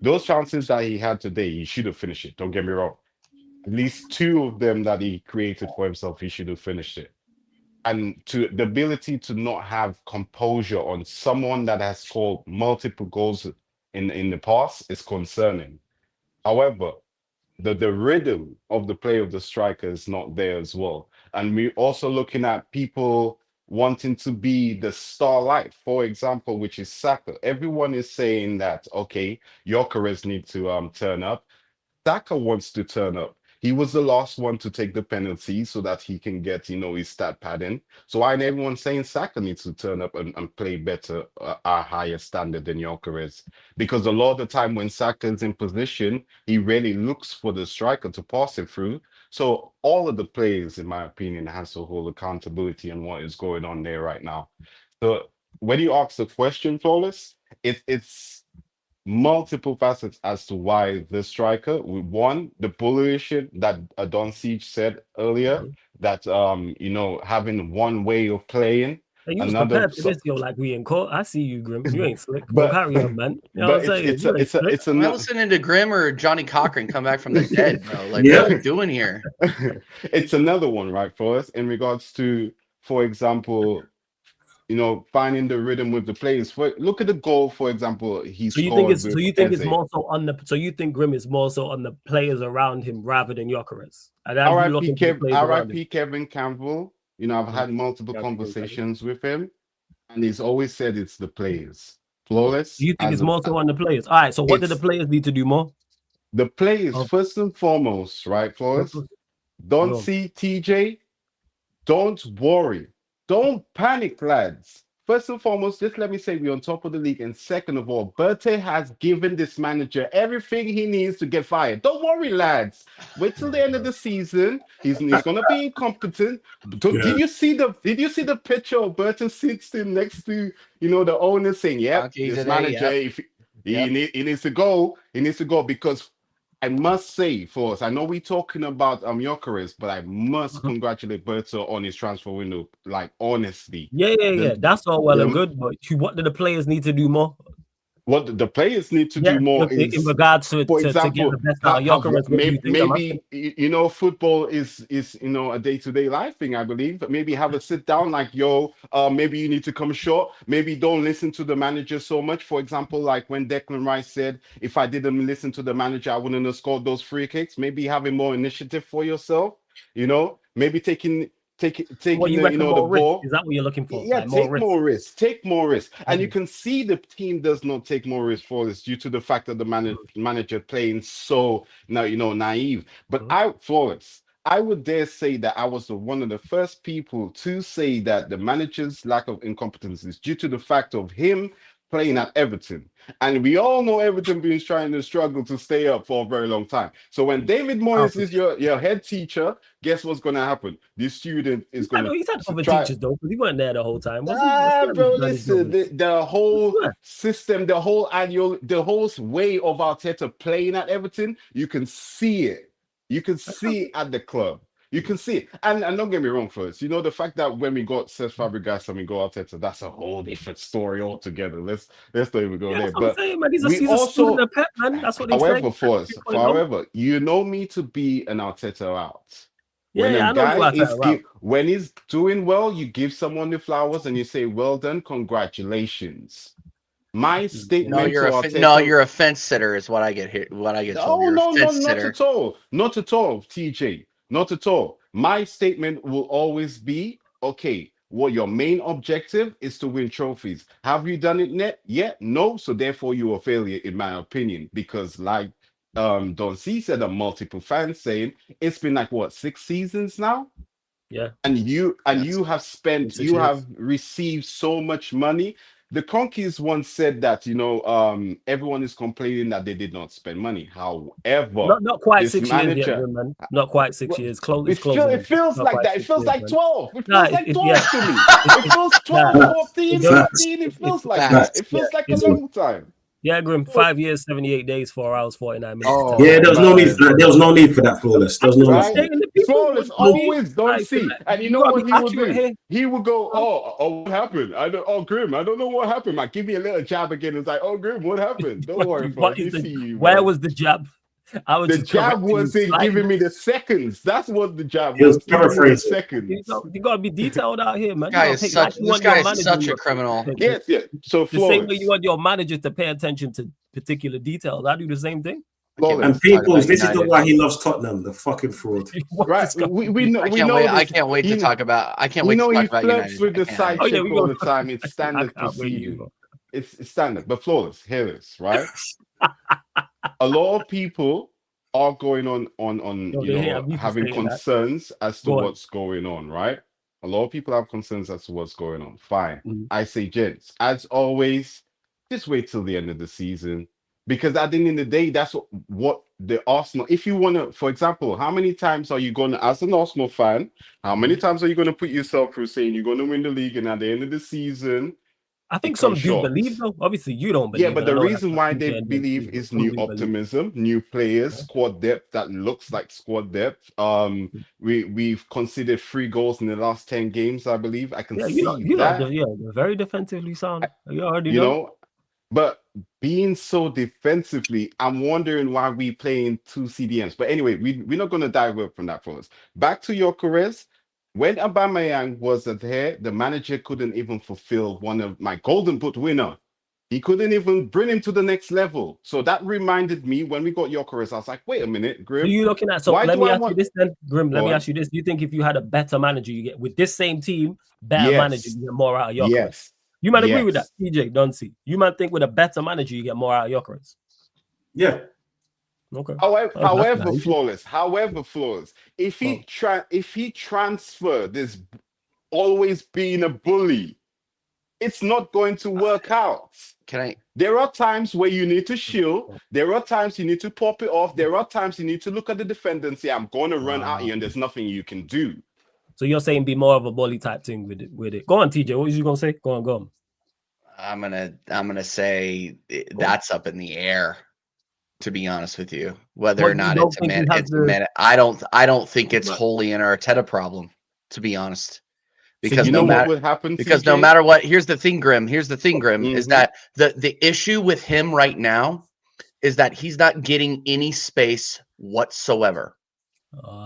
those chances that he had today, he should have finished it. Don't get me wrong. At least 2 of them that he created for himself, he should have finished it. And to the ability to not have composure on someone that has scored multiple goals in the past is concerning. However, the rhythm of the play of the striker is not there as well. And we're also looking at people wanting to be the starlight, for example, which is Saka. Everyone is saying that, okay, Gyokeres need to turn up. Saka wants to turn up. He was the last one to take the penalty so that he can get, his stat padding. So why ain't everyone saying Saka needs to turn up and play better, a higher standard than Gyokeres? Because a lot of the time when Saka is in position, he really looks for the striker to pass it through. So all of the players, in my opinion, has to hold accountability on what is going on there right now. So when you ask the question, Flawless, it's multiple facets as to why the striker, one, the bullshit that Don Siege said earlier, that having one way of playing, And you was another. prepared for this, yo, like we in court. I see you, Grim. You ain't slick. Go But carry on, man. You know but what I'm saying? You ain't slick. it's Am I another. listening to Grimm or Johnny Cochran come back from the dead, bro? Like, Yeah. what are we doing here? It's another one, right, for us in regards to, for example, finding the rhythm with the players. Look at the goal, for example, he So you think scored it's so with you think it's Eze. more so on the so you think Grim is more so on the players around him rather than Gyokeres? And I'm looking for the players around him. R.I.P. Kevin Campbell. I've had multiple conversations with him, and he's always said it's the players. Flawless. You think it's more so on the players? All right. So what do the players need to do more? The players, first and foremost, right, Flawless? Don't see TJ. Don't worry. Don't panic, lads. First and foremost, just let me say we're on top of the league. And second of all, Bertie has given this manager everything he needs to get fired. Don't worry, lads. Wait till the end of the season. He's gonna be incompetent. Did you see the picture of Bertie sitting next to the owner saying, "Yep, this manager, if he needs to go, he needs to go," because I must say, for us, I know we're talking about Gyokeres, but I must congratulate Berto on his transfer window. Like, honestly. Yeah. That's all well and good, but what do the players need to do more? What the players need to do more is, in regards to, for example, to get the best out of Gyokeres. maybe football is a day-to-day life thing, I believe. Maybe have a sit down, like, maybe you need to come short. Maybe don't listen to the manager so much. For example, like when Declan Rice said, "If I didn't listen to the manager, I wouldn't have scored those free kicks." Maybe having more initiative for yourself. Maybe taking the ball. Is that what you're looking for? Yeah, like take more risk. And you can see the team does not take more risk for this due to the fact that the manager playing so naive. But I would dare say that I was one of the first people to say that the manager's lack of incompetence is due to the fact of him playing at Everton. And we all know Everton being trying to struggle to stay up for a very long time. So when David Moyes is your head teacher, guess what's going to happen? This student is going to... He's had other teachers, though, because he weren't there the whole time. Bro, listen, the whole system, the whole way of Arteta playing at Everton, you can see it. You can see it at the club. You can see it. And don't get me wrong, first. The fact that when we got Cesc Fabregas and we got Arteta, that's a whole different story altogether. Let's not even go there. But he's also a pep, man. That's what they say. However, you know me to be an Arteta out. When he's doing well, you give someone the flowers and you say, "Well done, congratulations." My statement you're a fence sitter is what I get here. What I get told. No, not at all. Not at all, TJ. Not at all. My statement will always be, okay, what your main objective is to win trophies. Have you done it yet? No. So therefore you're a failure, in my opinion, because like Don C said, and multiple fans saying, it's been like what, 6 seasons now? Yeah. And you have received so much money. The Conkeys once said that, everyone is complaining that they did not spend money. However, not quite 6 years yet, man. Not quite 6 years. It feels like that. It feels like 12. It feels like 12 to me. It feels 12, 14, 15. It feels like that. It feels like a long time. Yeah, Grim, 5 years, 78 days, 4 hours, 49 minutes. There was no need for that. There was no need for that, Flawless. There was no need. Flawless always don't see. And you know what he would do? He would go, what happened? Grim, I don't know what happened. Like, give me a little jab again. It's like, Grim, what happened? Don't worry, where was the jab? The jab wasn't giving me the seconds. That's what the jab was. Seconds. You gotta be detailed out here, man. This guy is such a criminal. Yes. So the same way you want your managers to pay attention to particular details, I do the same thing. And people, this is why he loves Tottenham, the fucking fraud. Right. We know. I can't wait to talk about. I can't wait to talk about United. He flirts with the side chick all the time. It's standard procedure. It's standard. But Flawless, hear this, right? A lot of people are going on having concerns as to what's going on, right? A lot of people have concerns as to what's going on. Fine. Mm-hmm. I say, gents, as always, just wait till the end of the season. Because at the end of the day, that's what the Arsenal, if you want to, for example, how many times are you going to, as an Arsenal fan, how many times are you going to put yourself through saying you're going to win the league and at the end of the season, I think it some comes do short. believe though. Obviously, you don't Yeah, believe, but and I the know that's reason what why TJ they and them believe believe, but is some new do believe. optimism, new players, squad depth that looks like squad depth. We've conceded 3 goals in the last 10 games, I believe. I can Yeah, see that, yeah, they're very defensively sound. You already you know. know. But being so defensively, I'm wondering why we playing 2 CDMs. But anyway, we're not going to divert from that first. Back to your Gyokeres. When Aubameyang was there, the manager couldn't even fulfill one of my Golden Boot winner. He couldn't even bring him to the next level. So that reminded me when we got Gyokeres, I was like, wait a minute, So Grim. you looking at Why let do me I ask you want? this then, Grim. Let Go me on. ask you this. Do you think if you had a better manager, you get with this same team, better manager, Yes. you get more out of Gyokeres? Yes. You might agree with that, Yes. TJ Dunsey. You might think with a better manager, you get more out of Gyokeres. Yeah. Okay. However flawless, if he Oh. if he transfer this always being a bully, it's not going to work out. Can I? There are times where you need to shield. There are times you need to pop it off. There are times you need to look at the defender and say, I'm going to run at you and there's nothing you can do. So you're saying be more of a bully type thing with it. Go on, TJ. What was you going to say? Go on. I'm gonna say that's up in the air. To be honest with you, whether or not it's a minute, I don't think it's wholly an Arteta problem. To be honest, because so what would happen? Because TJ? no matter what, here's the thing, Grim. Is that the issue with him right now is that he's not getting any space whatsoever.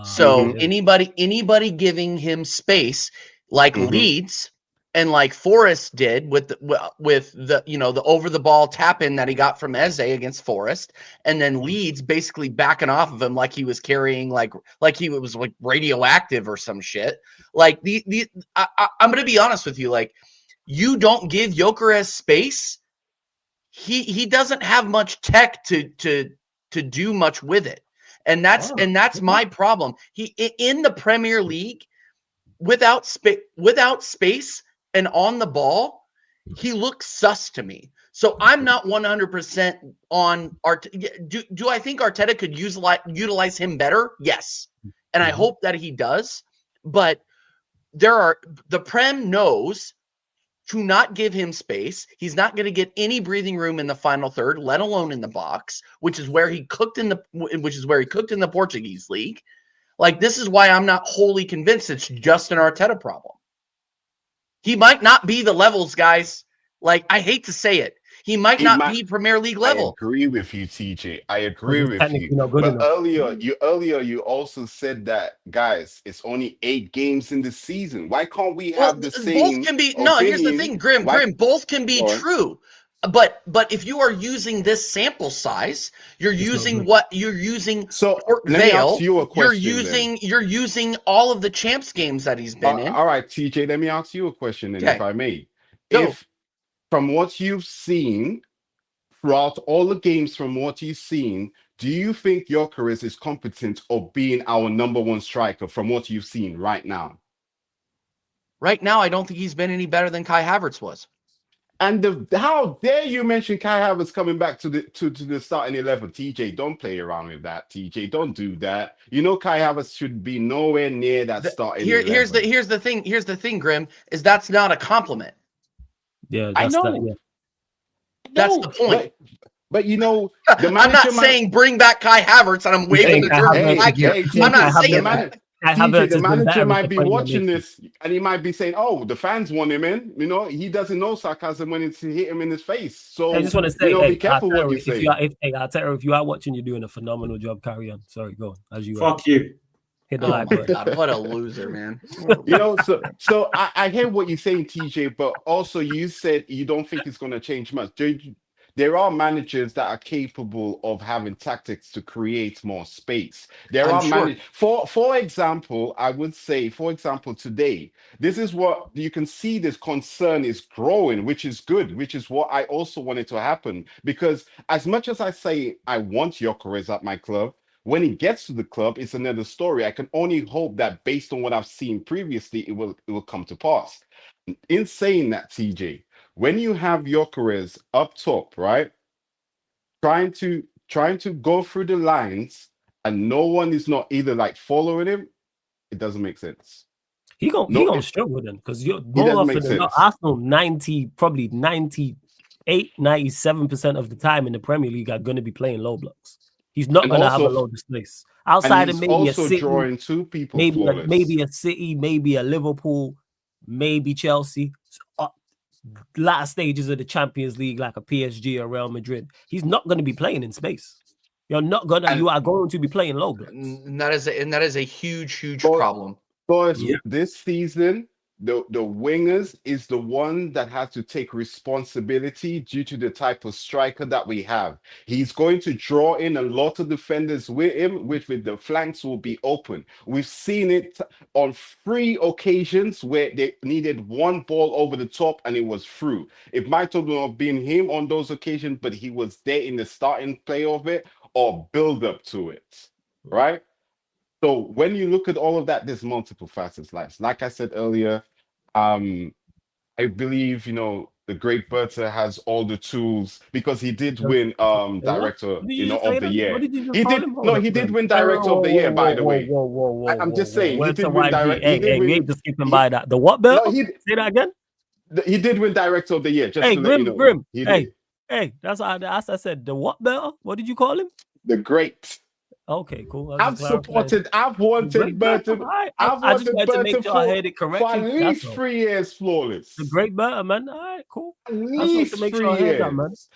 So anybody giving him space, like Leeds and like Forest did with the the over the ball tap in that he got from Eze against Forest, and then Leeds basically backing off of him like he was carrying like he was like radioactive or some shit. Like I'm gonna be honest with you, like you don't give Gyokeres space, he doesn't have much tech to do much with it. And that's my problem. He in the Premier League without space and on the ball, he looks sus to me. So I'm not 100% on Arteta. Do I think Arteta could utilize him better? Yes. And I hope that he does. But the Prem knows to not give him space. He's not going to get any breathing room in the final third, let alone in the box, which is where he cooked in the Portuguese league. Like, this is why I'm not wholly convinced it's just an Arteta problem. He might not be the levels, guys. Like, I hate to say it. He might not be Premier League level. I agree with you, TJ. I agree with you. But earlier you also said that, guys, it's only 8 games in the season. Why can't we have the same both can be opinion? here's the thing, Grim, both can be true. But if you are using this sample size, you're using So Port let me Vale, ask you a question. you're using all of the champs games that he's been in. All right, TJ, let me ask you a question then, if I may. Go. If from what you've seen throughout all the games, from what you've seen, do you think Gyokeres is competent of being our number 1 striker from what you've seen right now? Right now, I don't think he's been any better than Kai Havertz was. And how dare you mention Kai Havertz coming back to the starting 11? TJ, don't play around with that. TJ, don't do that. You know Kai Havertz should be nowhere near that starting 11. Here's the thing, Grim, is that's not a compliment. Yeah, I know. That, yeah. That's the point. But you know, the manager I'm not saying bring back Kai Havertz and I'm waving the German flag here. I'm not saying that. TJ, the manager might be watching this and he might be saying, "Oh, the fans want him in." You know, he doesn't know sarcasm when it's hit him in his face. So I just want to say, be careful what you say. If you are watching, you're doing a phenomenal job. Carry on. Sorry, go on. As you fuck you. Hit the like button. God, what a loser, man. You know, so I hear what you're saying, TJ, but also you said you don't think it's going to change much. There are managers that are capable of having tactics to create more space. For example, I would say, today, this is what you can see, this concern is growing, which is good, which is what I also wanted to happen. Because as much as I say I want Gyokeres at my club, when he gets to the club, it's another story. I can only hope that based on what I've seen previously, it will come to pass. In saying that, TJ, when you have Gyokeres up top, right, trying to go through the lines, and no one is not either like following him, it doesn't make sense. He gonna struggle then because you're more often than not Arsenal 97% of the time in the Premier League are going to be playing low blocks. He's not going to have a load of space outside of maybe a City, drawing two people maybe a City, maybe a Liverpool, maybe Chelsea. Latter stages of the Champions League, like a PSG or Real Madrid, he's not going to be playing in space. You are going to be playing low blocks. And that is a huge problem. Boys, this season, the wingers is the one that has to take responsibility due to the type of striker that we have. He's going to draw in a lot of defenders with him, which with the flanks will be open. We've seen it on 3 occasions where they needed one ball over the top and it was through. It might have not been him on those occasions, but he was there in the starting play of it or build up to it, right? So when you look at all of that, there's multiple facets. Like I said earlier, I believe the great Berta has all the tools because he did win director of the year. He did win director of the year, by the way. I'm just saying he did win director. We ain't just skipping by that. The what, Bill? Say that again. He did win director of the year. Just to let you know. Grim. Hey, that's what I said. The what, Bill? What did you call him? The great. Okay, cool. I've wanted Burton. I've wanted Burton for at least 3 years flawless. The great Burton, man. All right, cool. At least 3 years.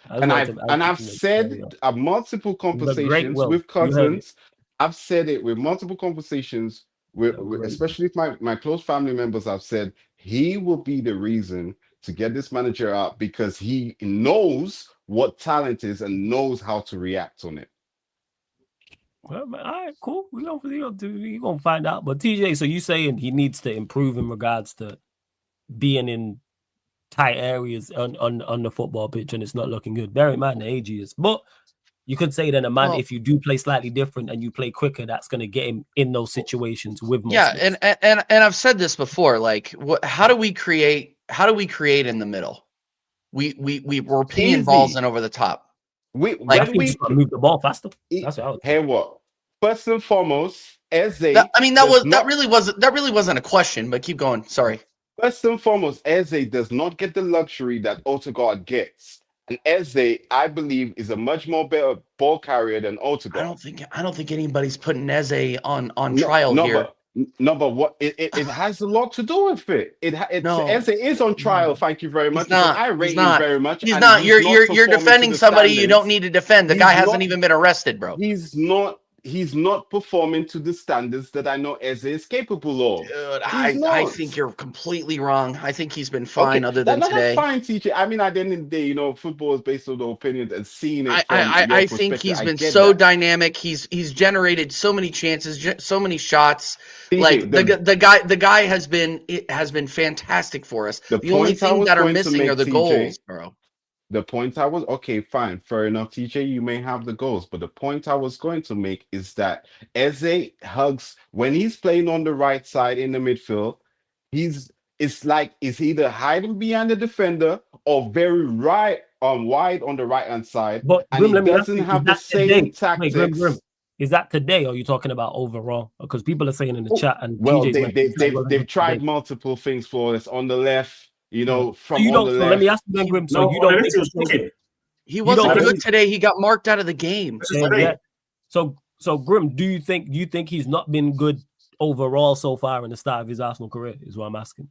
That, man. I've said multiple conversations with cousins. I've said it with multiple conversations with especially with my close family members. I've said he will be the reason to get this manager out because he knows what talent is and knows how to react on it. Well, all right, cool. We're gonna find out. But TJ, so you saying he needs to improve in regards to being in tight areas on the football pitch, and it's not looking good. Bear in mind the age he is. But you could say that if you do play slightly different and you play quicker, that's gonna get him in those situations with more space. and I've said this before. Like, how do we create in the middle? We're pinging balls in over the top. We move the ball faster. That's what I would say. What? First and foremost, Eze. That really wasn't a question, but keep going. Sorry. First and foremost, Eze does not get the luxury that Odegaard gets, and Eze, I believe, is a much more better ball carrier than Odegaard. I don't think anybody's putting Eze on trial here. But what it has a lot to do with it. Eze is on trial. Thank you very much. I rate him very much. He's not. You're defending somebody you don't need to defend. The guy hasn't even been arrested, bro. He's not performing to the standards that I know Eze is capable of. Dude, I think you're completely wrong. I think he's been fine other than today. Fine, teacher. I mean, at the end of the day, football is based on the opinions and seeing it. I think he's been so dynamic. He's generated so many chances, so many shots. Like the guy has been fantastic for us. The only thing that are missing are the goals, bro. The point I was fine, fair enough, TJ. You may have the goals, but the point I was going to make is that Eze hugs when he's playing on the right side in the midfield. It's either hiding behind the defender or very wide on the right hand side. But and he doesn't have the same tactics. Grim. Is that today, or are you talking about overall? Because people are saying in the chat, and they've tried multiple things for us on the left. From you on the left. Let me ask you, Grim. So you don't think he wasn't good today? He got marked out of the game. Yeah. So Grim, do you think he's not been good overall so far in the start of his Arsenal career? Is what I'm asking.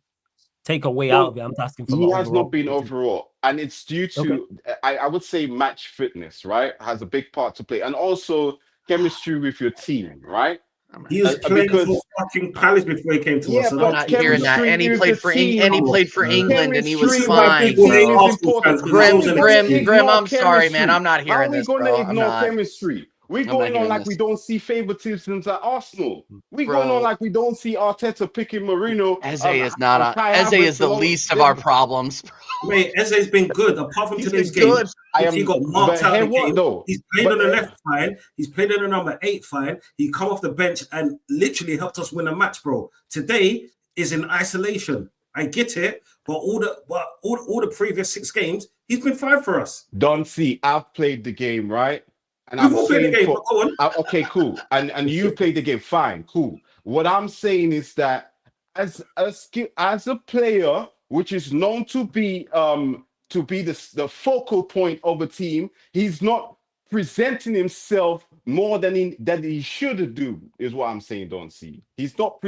Take away out of it. I'm asking for. He has not been overall, and it's due to I would say match fitness, right? Has a big part to play, and also chemistry with your team, right? He was playing for fucking Palace before he came to us. I'm not hearing that. And he played for England, and he was fine. Grim, I'm sorry, man. I'm not hearing this, bro. We're going to ignore chemistry. We're going on like we don't see favoritisms at Arsenal. We're going on like we don't see Arteta picking Mourinho. Eze is not. Eze is the least of our problems. Mate, Eze's been good. Apart from today's game, he got marked out of the game. He's played on the left fine. He's played on the number 8 fine. He come off the bench and literally helped us win a match, bro. Today is in isolation. I get it, but all the previous 6 games, he's been fine for us. Don't see. I've played the game, right? And We've all played the game. Go on. Okay, cool. And you played the game. Fine, cool. What I'm saying is that as a player, which is known to be the focal point of a team, he's not presenting himself more than he should do, is what I'm saying. Don't see. He's not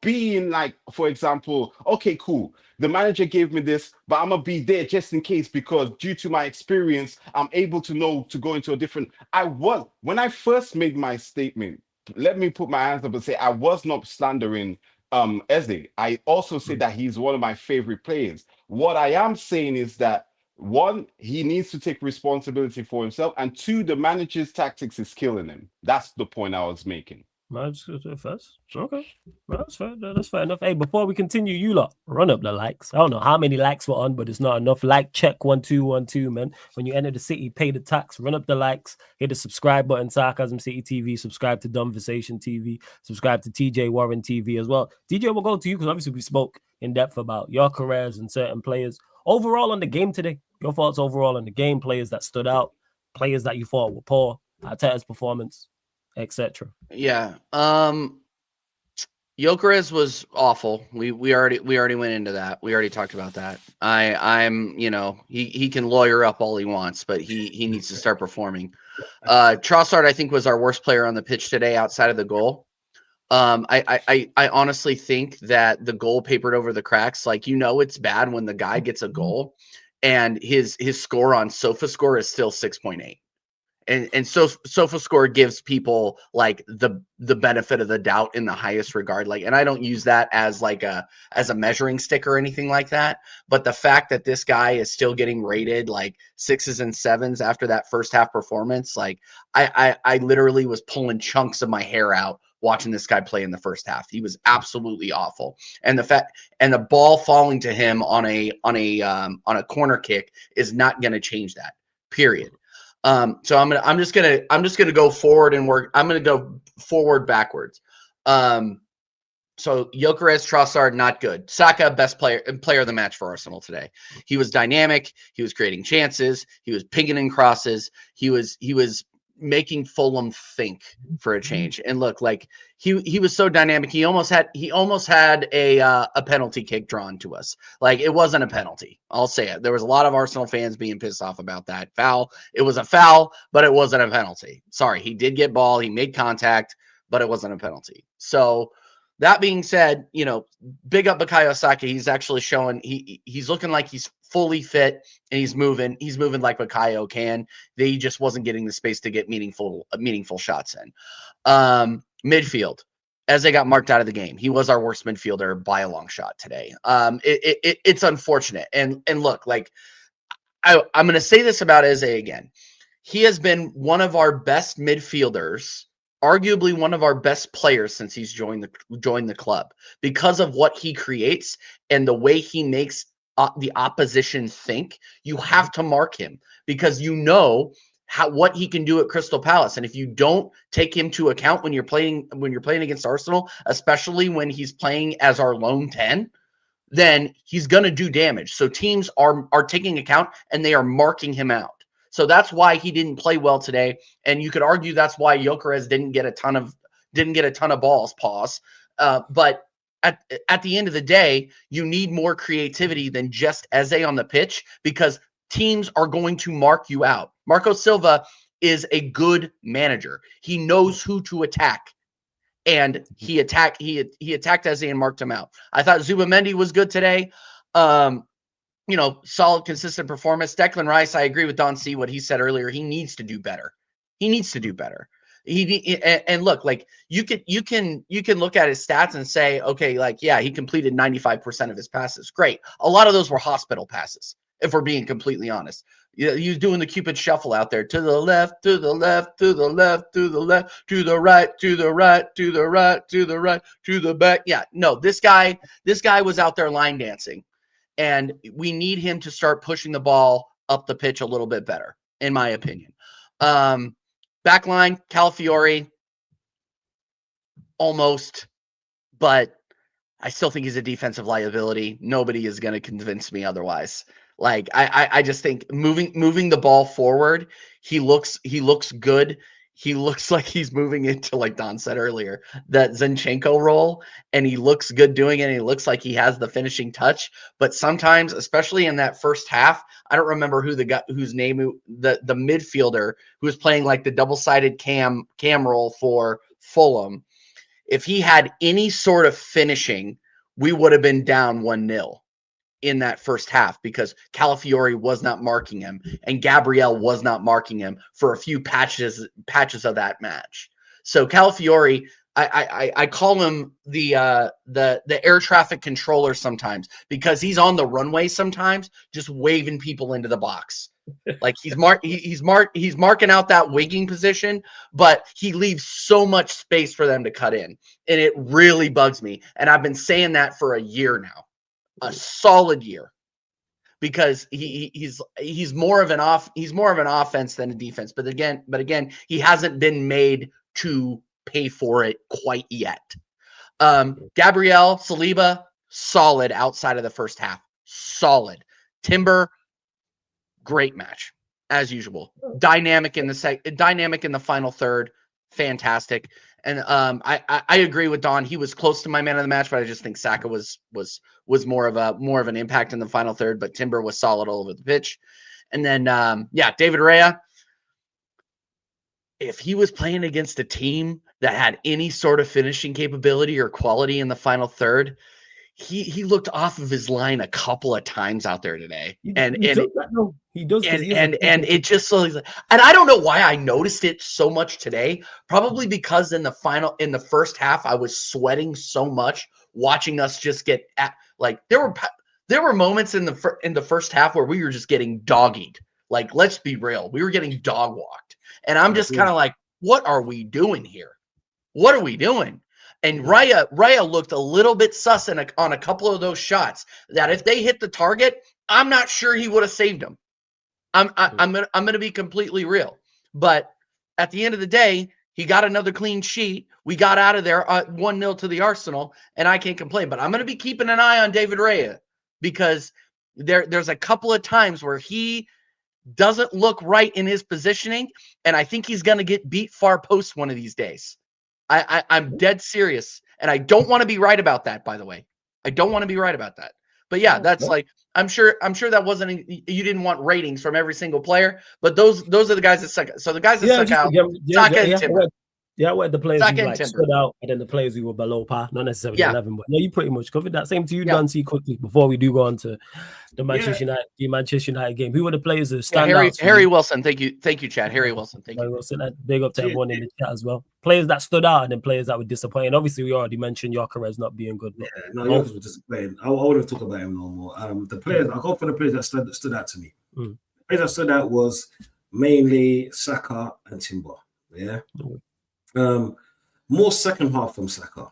being like, for example, okay, cool. The manager gave me this, but I'm gonna be there just in case because due to my experience, I'm able to know to go into a different. When I first made my statement. Let me put my hands up and say I was not slandering Eze. I also say that he's one of my favorite players. What I am saying is that one, he needs to take responsibility for himself, and two, the manager's tactics is killing him. That's the point I was making. First. Okay. Well, that's fair. That's fair enough. Hey, before we continue, you lot, run up the likes. I don't know how many likes we're on, but it's not enough. Like check 1212, man. When you enter the city, pay the tax, run up the likes, hit the subscribe button, Sarcasm City TV, subscribe to Dumbversation TV, subscribe to TJ Warren TV as well. DJ, will go to you because obviously we spoke in depth about your careers and certain players. Overall on the game today, your thoughts overall on the game, players that stood out, players that you thought were poor, Arteta's performance, etc. Yeah. Gyokeres was awful. We already went into that. We already talked about that. I'm he can lawyer up all he wants, but he needs to start performing. Trossard, I think, was our worst player on the pitch today outside of the goal. I honestly think that the goal papered over the cracks. Like, it's bad when the guy gets a goal and his score on SofaScore is still 6.8. And so SofaScore gives people like the benefit of the doubt in the highest regard. Like, and I don't use that as a measuring stick or anything like that. But the fact that this guy is still getting rated like 6s and 7s after that first half performance, like I literally was pulling chunks of my hair out watching this guy play in the first half. He was absolutely awful. And the ball falling to him on a corner kick is not going to change that. Period. So I'm just gonna go forward and work. I'm gonna go forward backwards. So Gyokeres, Trossard, not good. Saka, best player of the match for Arsenal today. He was dynamic. He was creating chances. He was pinging in crosses. He was making Fulham think for a change. And look, like he was so dynamic. He almost had a penalty kick drawn to us. Like, it wasn't a penalty. I'll say it. There was a lot of Arsenal fans being pissed off about that foul. It was a foul, but it wasn't a penalty. Sorry, he did get ball. He made contact, but it wasn't a penalty. So that being said, big up Bukayo Saka. He's actually showing he's looking like he's fully fit and he's moving like Bukayo can. He just wasn't getting the space to get meaningful shots in. Midfield, as they got marked out of the game, he was our worst midfielder by a long shot today. It's unfortunate. And look, like I'm going to say this about Eze again. He has been one of our best midfielders, arguably one of our best players since he's joined the club, because of what he creates and the way he makes the opposition think. You have to mark him because what he can do at Crystal Palace, and if you don't take him to account when you're playing against Arsenal, especially when he's playing as our lone 10, then he's going to do damage. So teams are taking account and they are marking him out. So that's why he didn't play well today, and you could argue that's why Gyokeres didn't get a ton of balls. But at the end of the day, you need more creativity than just Eze on the pitch because teams are going to mark you out. Marco Silva is a good manager. He knows who to attack, and he attacked Eze and marked him out. I thought Zubimendi was good today. Solid, consistent performance. Declan Rice, I agree with Don C. what he said earlier. He needs to do better. And look, like you can look at his stats and say, okay, like, yeah, he completed 95% of his passes. Great. A lot of those were hospital passes, if we're being completely honest. He's doing the Cupid shuffle out there. To the left, to the left, to the left, to the left, to the right, to the right, to the right, to the right, to the back. Yeah, no, this guy was out there line dancing. And we need him to start pushing the ball up the pitch a little bit better, in my opinion. Backline, Calafiori, almost, but I still think he's a defensive liability. Nobody is going to convince me otherwise. Like I just think moving the ball forward, he looks good. he looks like he's moving into, like Don said earlier, that Zinchenko role, and he looks good doing it. And he looks like he has the finishing touch. But sometimes, especially in that first half, I don't remember who the guy whose name the midfielder who was playing like the double-sided cam role for Fulham. If he had any sort of finishing, we would have been down 1-0 in that first half because Calafiori was not marking him and Gabriel was not marking him for a few patches of that match. So Calafiori, I call him the air traffic controller sometimes because he's on the runway sometimes just waving people into the box. Like he's marking out that winging position, but he leaves so much space for them to cut in, and it really bugs me. And I've been saying that for a year now. A solid year, because he's more of an offense than a defense. But again, he hasn't been made to pay for it quite yet. Gabriel, Saliba, solid outside of the first half. Solid. Timber, great match as usual. Dynamic in the final third, fantastic. And I agree with Don. He was close to my man of the match, but I just think Saka was more of an impact in the final third. But Timber was solid all over the pitch. And then David Raya. If he was playing against a team that had any sort of finishing capability or quality in the final third, he looked off of his line a couple of times out there today. He does. And it just so, and I don't know why I noticed it so much today. Probably because in the first half, I was sweating so much watching us just get like there were moments in the first half where we were just getting dog-eared. Like, let's be real, we were getting dog walked, and I'm just kind of like, what are we doing here? What are we doing? And Raya looked a little bit sus on a couple of those shots that if they hit the target, I'm not sure he would have saved them. I'm gonna be completely real. But at the end of the day, he got another clean sheet. We got out of there 1-0 to the Arsenal, and I can't complain. But I'm gonna be keeping an eye on David Raya because there's a couple of times where he doesn't look right in his positioning, and I think he's gonna get beat far post one of these days. I'm dead serious, and I don't want to be right about that. By the way, I don't want to be right about that. But yeah, that's like I'm sure that wasn't you didn't want ratings from every single player, but those are the guys that suck. So the guys that suck out, Saka and Timber. Where the players who like stood out, and then the players who were below par, not necessarily 11, but you pretty much covered that. Same to you, Don C. quickly before we do go on to the Manchester United game. Who were the players that stand out? Harry Wilson, thank you, Chad. Harry Wilson, thank you. Wilson, big up to everyone in the chat as well. Players that stood out and then players that were disappointing. Obviously, we already mentioned Gyokeres not being good. Gyokeres was disappointing. I wouldn't talk about him no more. The players, I'll go for the players that stood out to me. The players that stood out was mainly Saka and Timber. Yeah. More second half from Saka.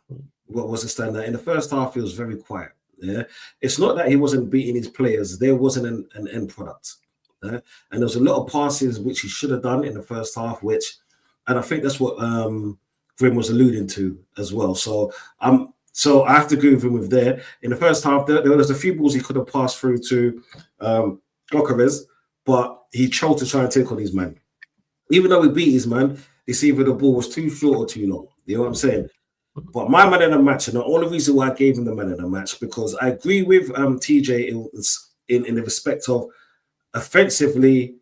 What was the standout? In the first half, he was very quiet. Yeah, it's not that he wasn't beating his players. There wasn't an end product. And there was a lot of passes which he should have done in the first half, and I think that's what Grim was alluding to as well. So I have to agree with him with there. In the first half, there was a few balls he could have passed through to Gyokeres, but he chose to try and take on his man. Even though he beat his man, it's either the ball was too short or too long. You know what I'm saying? But my man of the match, and the only reason why I gave him the man of the match, because I agree with TJ in the respect of offensively,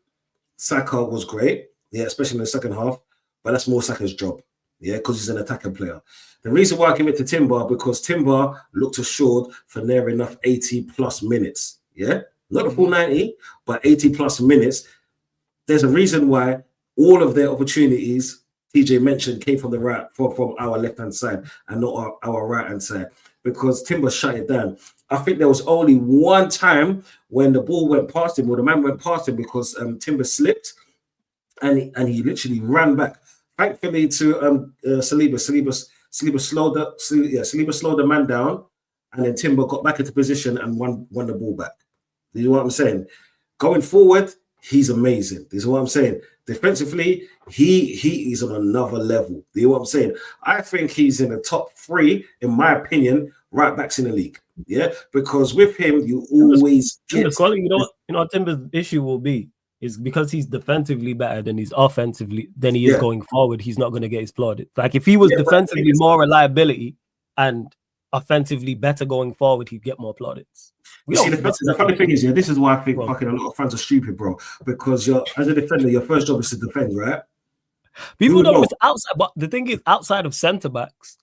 Saka was great, especially in the second half, but that's more Saka's job, because he's an attacking player. The reason why I give it to Timber, because Timber looked assured for near enough 80 plus minutes, not the full 90, but 80 plus minutes. There's a reason why all of their opportunities TJ mentioned came from the right, from our left-hand side and not our right-hand side, because Timber shut it down. I think there was only one time when the ball went past him, or the man went past him, because Timber slipped and he literally ran back. Thankfully to Saliba slowed the man down, and then Timber got back into position and won the ball back. You know what I'm saying? Going forward, he's amazing. This is what I'm saying. Defensively, he is on another level. You know what I'm saying? I think he's in the top 3, in my opinion, right backs in the league. Yeah, because with him, you always get quality. You know what Timber's issue will be? is because he's defensively better than he's offensively than he is going forward. He's not going to get his plaudits. Like if he was defensively more reliability and offensively better going forward, he'd get more plaudits. The funny thing is, this is why I think fucking a lot of fans are stupid, bro. Because as a defender, your first job is to defend, right? People don't miss outside, but the thing is, outside of centre backs,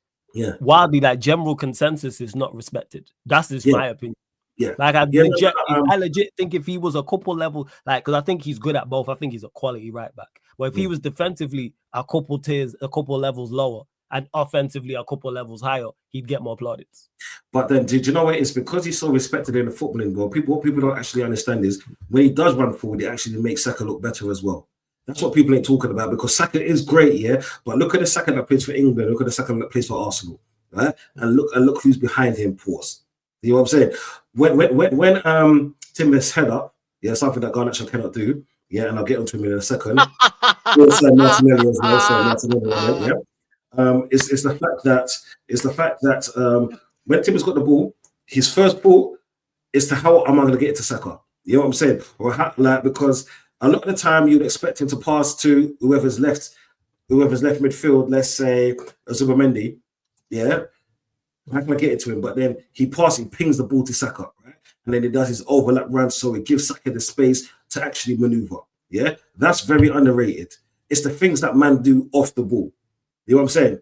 wildly like general consensus is not respected. That's just my opinion. Yeah, like I legit think if he was a couple level, like because I think he's good at both. I think he's a quality right back. But if he was defensively a couple tiers, a couple levels lower, and offensively a couple levels higher, he'd get more plaudits. But then, did you know what? It's because he's so respected in the footballing world. What people don't actually understand is when he does run forward, it actually makes Saka look better as well. That's what people ain't talking about, because Saka is great, but look at the Saka that plays for England, look at the Saka that plays for Arsenal, right? And look who's behind him. Pause. You know what I'm saying? When Timber's head up, something that Garnacho cannot do, and I'll get onto him in a second. Also Martinelli as well, so Martinelli, it's the fact that when Timber's got the ball, his first thought is to how am I going to get it to Saka? You know what I'm saying? Or because a lot of the time you'd expect him to pass to whoever's left midfield, let's say Zubimendi, how can I get it to him? But then he pings the ball to Saka, right? And then he does his overlap run, so it gives Saka the space to actually maneuver. Yeah, that's very underrated. It's the things that man do off the ball. You know what I'm saying?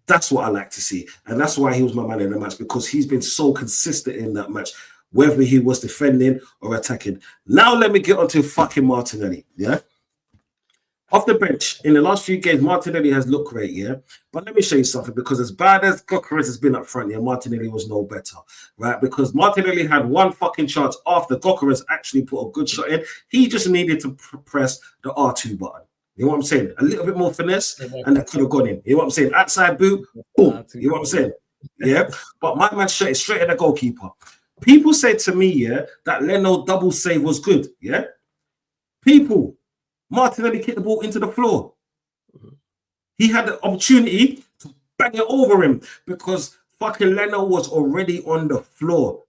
That's what I like to see. And that's why he was my man in the match, because he's been so consistent in that match, whether he was defending or attacking. Now let me get onto fucking Martinelli, Off the bench, in the last few games, Martinelli has looked great, But let me show you something, because as bad as Gyokeres has been up front, Martinelli was no better, right? Because Martinelli had one fucking chance after Gyokeres actually put a good shot in. He just needed to press the R2 button. You know what I'm saying? A little bit more finesse, and that could have gone in. You know what I'm saying? Outside boot, boom. You know what I'm saying? Yeah. But my man shot it straight at the goalkeeper. People say to me, that Leno double save was good, People, Martinelli kicked the ball into the floor. He had the opportunity to bang it over him because fucking Leno was already on the floor,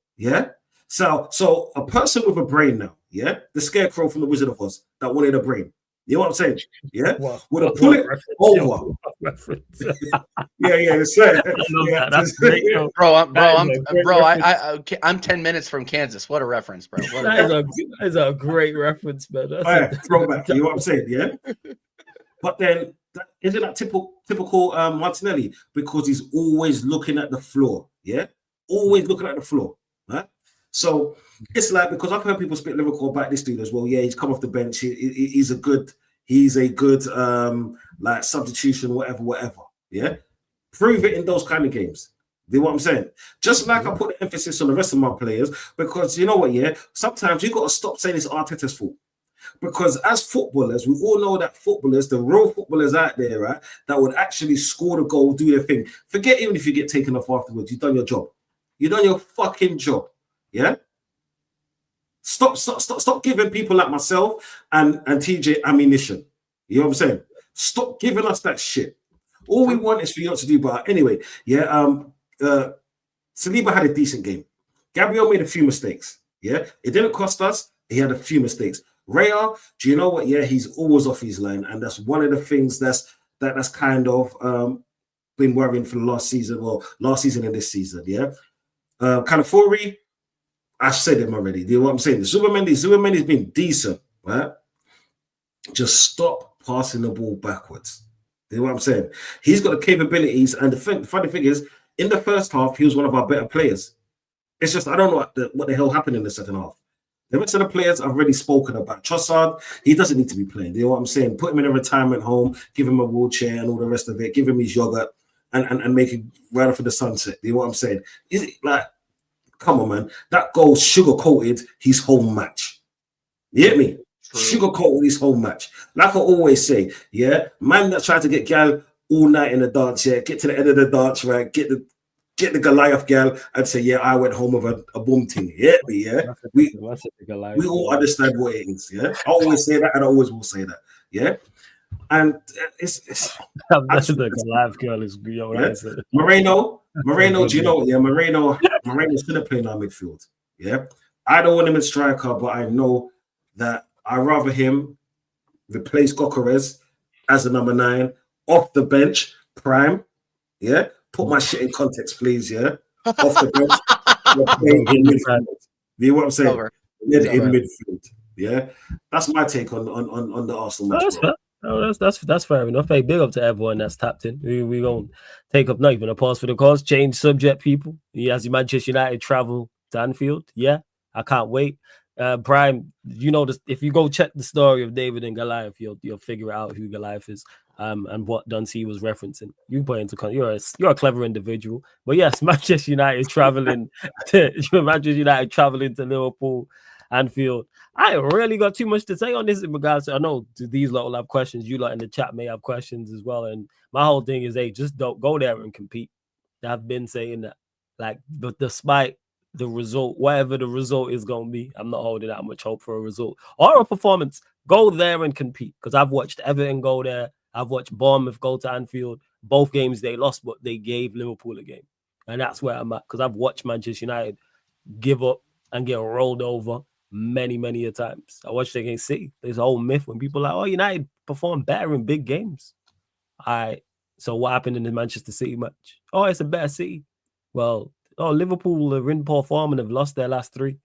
So a person with a brain now, the scarecrow from the Wizard of Oz that wanted a brain. You know what I'm saying? Would have pulled it over. I'm 10 minutes from Kansas. What a reference, bro. That's a great reference, man. Throwback. You know what I'm saying? But then, isn't that typical Martinelli? Because he's always looking at the floor. Always looking at the floor. Right? So it's like, because I've heard people speak Liverpool about this dude as well. He's come off the bench. He's a good like substitution, whatever. Prove it in those kind of games. You know what I'm saying? Just like I put the emphasis on the rest of my players, because you know what, sometimes you got to stop saying it's Arteta's fault. Because as footballers, we all know that footballers, the real footballers out there, right, that would actually score the goal, do their thing. Forget even if you get taken off afterwards, you've done your job. You've done your fucking job. Stop giving people like myself and TJ ammunition. You know what I'm saying? Stop giving us that shit. All we want is for you not to do. But anyway, Saliba had a decent game. Gabriel made a few mistakes. It didn't cost us. He had a few mistakes. Raya, do you know what? He's always off his line, and that's one of the things that's kind of been worrying for the last season and this season. Kalafori, I've said him already. You know what I'm saying? Zubimendi's been decent, right? Just stop passing the ball backwards. You know what I'm saying? He's got the capabilities, and the funny thing is, in the first half, he was one of our better players. It's just I don't know what the hell happened in the second half. The rest of the players I've already spoken about. Trossard, he doesn't need to be playing. You know what I'm saying? Put him in a retirement home, give him a wheelchair and all the rest of it. Give him his yogurt and make him right off for the sunset. You know what I'm saying? Is it like, come on, man. That goal sugar-coated his whole match. You get me? Sugar-coated his whole match. Like I always say, man that tried to get gal all night in the dance, get to the end of the dance, right? Get the Goliath gal and say, I went home with a boom thing. We all understand what it is. I always say that, and I always will say that. And it's that's the Goliath girl is Moreno, do you know what? Moreno shouldn't play in our midfield. I don't want him in striker, but I know that I'd rather him replace Gyokeres as a number 9 off the bench, prime. Yeah, put my shit in context, please. Yeah, off the bench, in midfield. You know what I'm saying? In midfield. Yeah, that's my take on the Arsenal match. That's fair. No, that's fair enough. Hey, big up to everyone that's tapped in. We gonna take up not even a pause for the cause. Change subject, people. As you Manchester United travel to Anfield. Yeah, I can't wait. Prime, you know this. If you go check the story of David and Goliath, you'll figure out who Goliath is. And what Dunsey was referencing. You put into you're a clever individual. But yes, Manchester United traveling to Liverpool, Anfield. I ain't really got too much to say on this in regards to, I know these lot will have questions. You lot in the chat may have questions as well. And my whole thing is, hey, just don't go there and compete. I've been saying that. Like, but despite the result, whatever the result is going to be, I'm not holding that much hope for a result or a performance. Go there and compete. Because I've watched Everton go there. I've watched Bournemouth go to Anfield. Both games they lost, but they gave Liverpool a game. And that's where I'm at. Because I've watched Manchester United give up and get rolled over many, many a times. I watched it against City. There's a whole myth when people are like, oh, United perform better in big games. All right. So what happened in the Manchester City match? Oh, it's a better City. Well, Liverpool are in poor form and have lost their last 3.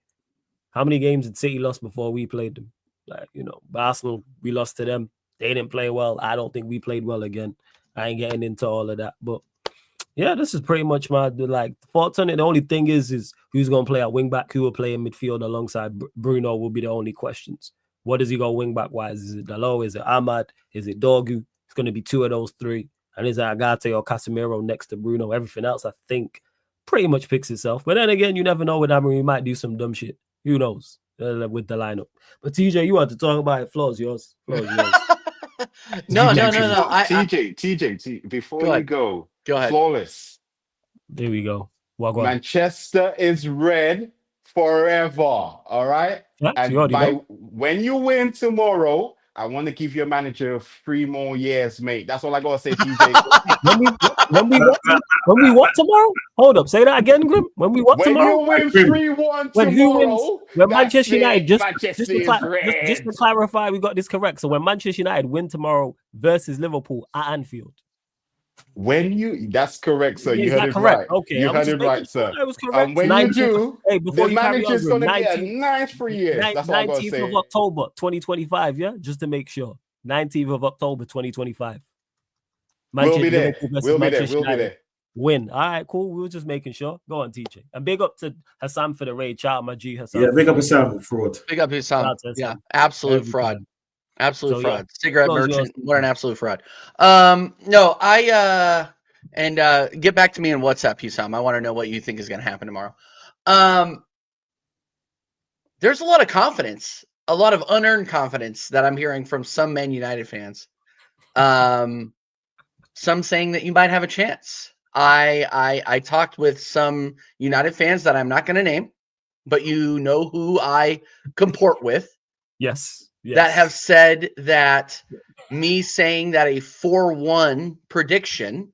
How many games did City lost before we played them? Like, Arsenal, we lost to them. They didn't play well. I don't think we played well again. I ain't getting into all of that. But yeah, this is pretty much my thoughts on it. The only thing is who's going to play at wing back, who will play in midfield alongside Bruno will be the only questions. What does he go wing back wise? Is it Dalot? Is it Ahmad? Is it Dorgu? It's going to be 2 of those 3. And is it Agate or Casemiro next to Bruno? Everything else, I think, pretty much picks itself. But then again, you never know with Amorim. He might do some dumb shit. Who knows with the lineup. But TJ, you want to talk about it. Floor's yours. No. TJ, before you go ahead. Flawless. There we go. Manchester is red forever. All right. And when you win tomorrow, I want to give your manager 3 more years, mate. That's all I gotta say, TJ. when we what tomorrow? Hold up, say that again, Grim. When we what tomorrow? When you win 3-1 tomorrow, when Manchester United just to clarify, we got this correct. So when Manchester United win tomorrow versus Liverpool at Anfield. That's correct, sir. You heard it right. Okay, you heard it right, sir. And when you do, the manager's going to get a nice 3 years. That's all I got to say. 19th of October, 2025, yeah? Just to make sure. 19th of October, 2025. We'll be there. We'll be there. Win. All right, cool. We were just making sure. Go on, TJ. And big up to Hassan for the raid. Shout out my G, Hassan. Yeah, big up Hassan. Fraud. Big up Hassan. Yeah, absolute fraud. Absolute fraud. Yeah. Cigarette merchant. What an absolute fraud. No, get back to me on WhatsApp, Husam. I want to know what you think is going to happen tomorrow. There's a lot of confidence, a lot of unearned confidence that I'm hearing from some Man United fans. Some saying that you might have a chance. I talked with some United fans that I'm not going to name, but you know who I comport with. Yes. That have said that me saying that a 4-1 prediction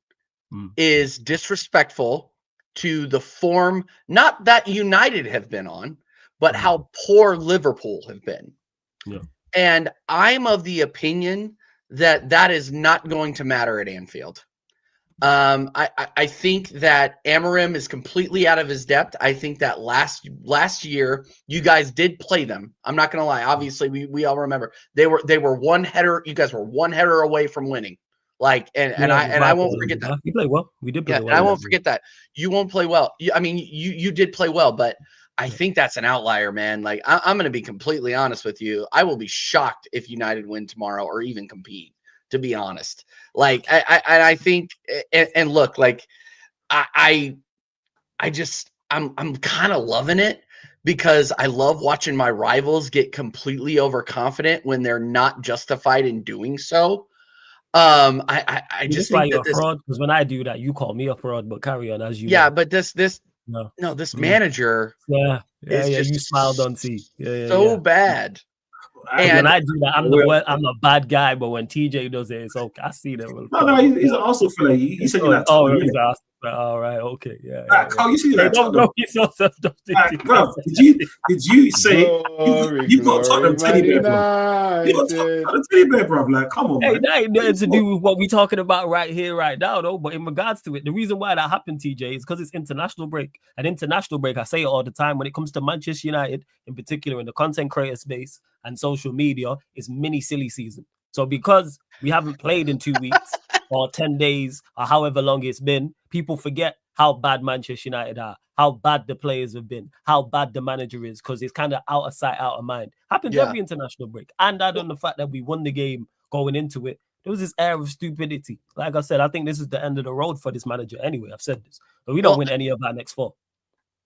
is disrespectful to the form, not that United have been on, but how poor Liverpool have been. Yeah. And I'm of the opinion that is not going to matter at Anfield. I think that Amorim is completely out of his depth. I think that last year you guys did play them. I'm not going to lie. Obviously, we all remember they were 1 header. You guys were 1 header away from winning. I won't forget that. You played well. We did play well. And I won't forget that. You won't play well. You did play well, but I think that's an outlier, man. Like I'm going to be completely honest with you. I will be shocked if United win tomorrow or even compete. To be honest, like I think, and look, like I'm kind of loving it because I love watching my rivals get completely overconfident when they're not justified in doing so. I just think that fraud, because when I do that, you call me a fraud, but carry on as you. Yeah, know. But this manager. Yeah, you smiled on T. So bad. And when I do that, I'm a bad guy. But when TJ does it, it's okay. I see that. No, he's an Arsenal fan. He said you're not. All right, okay, yeah. Carl, you see that? Don't go yourself. Bro, did you say Glory, you got glory, Tottenham teddy Man bear, bro? You got United. Tottenham teddy bear, bro. Like, come on, Hey, man. that ain't nothing to do with what we're talking about right here, right now, though. But in regards to it, the reason why that happened, TJ, is because it's international break. An international break, I say it all the time, when it comes to Manchester United, in particular in the content creator space and social media, is mini silly season. So because we haven't played in 2 weeks or 10 days or however long it's been, people forget how bad Manchester United are, how bad the players have been, how bad the manager is, because it's kind of out of sight, out of mind. Happens every international break. And add on the fact that we won the game going into it, there was this air of stupidity. Like I said, I think this is the end of the road for this manager anyway. I've said this. But we don't win any of our next 4.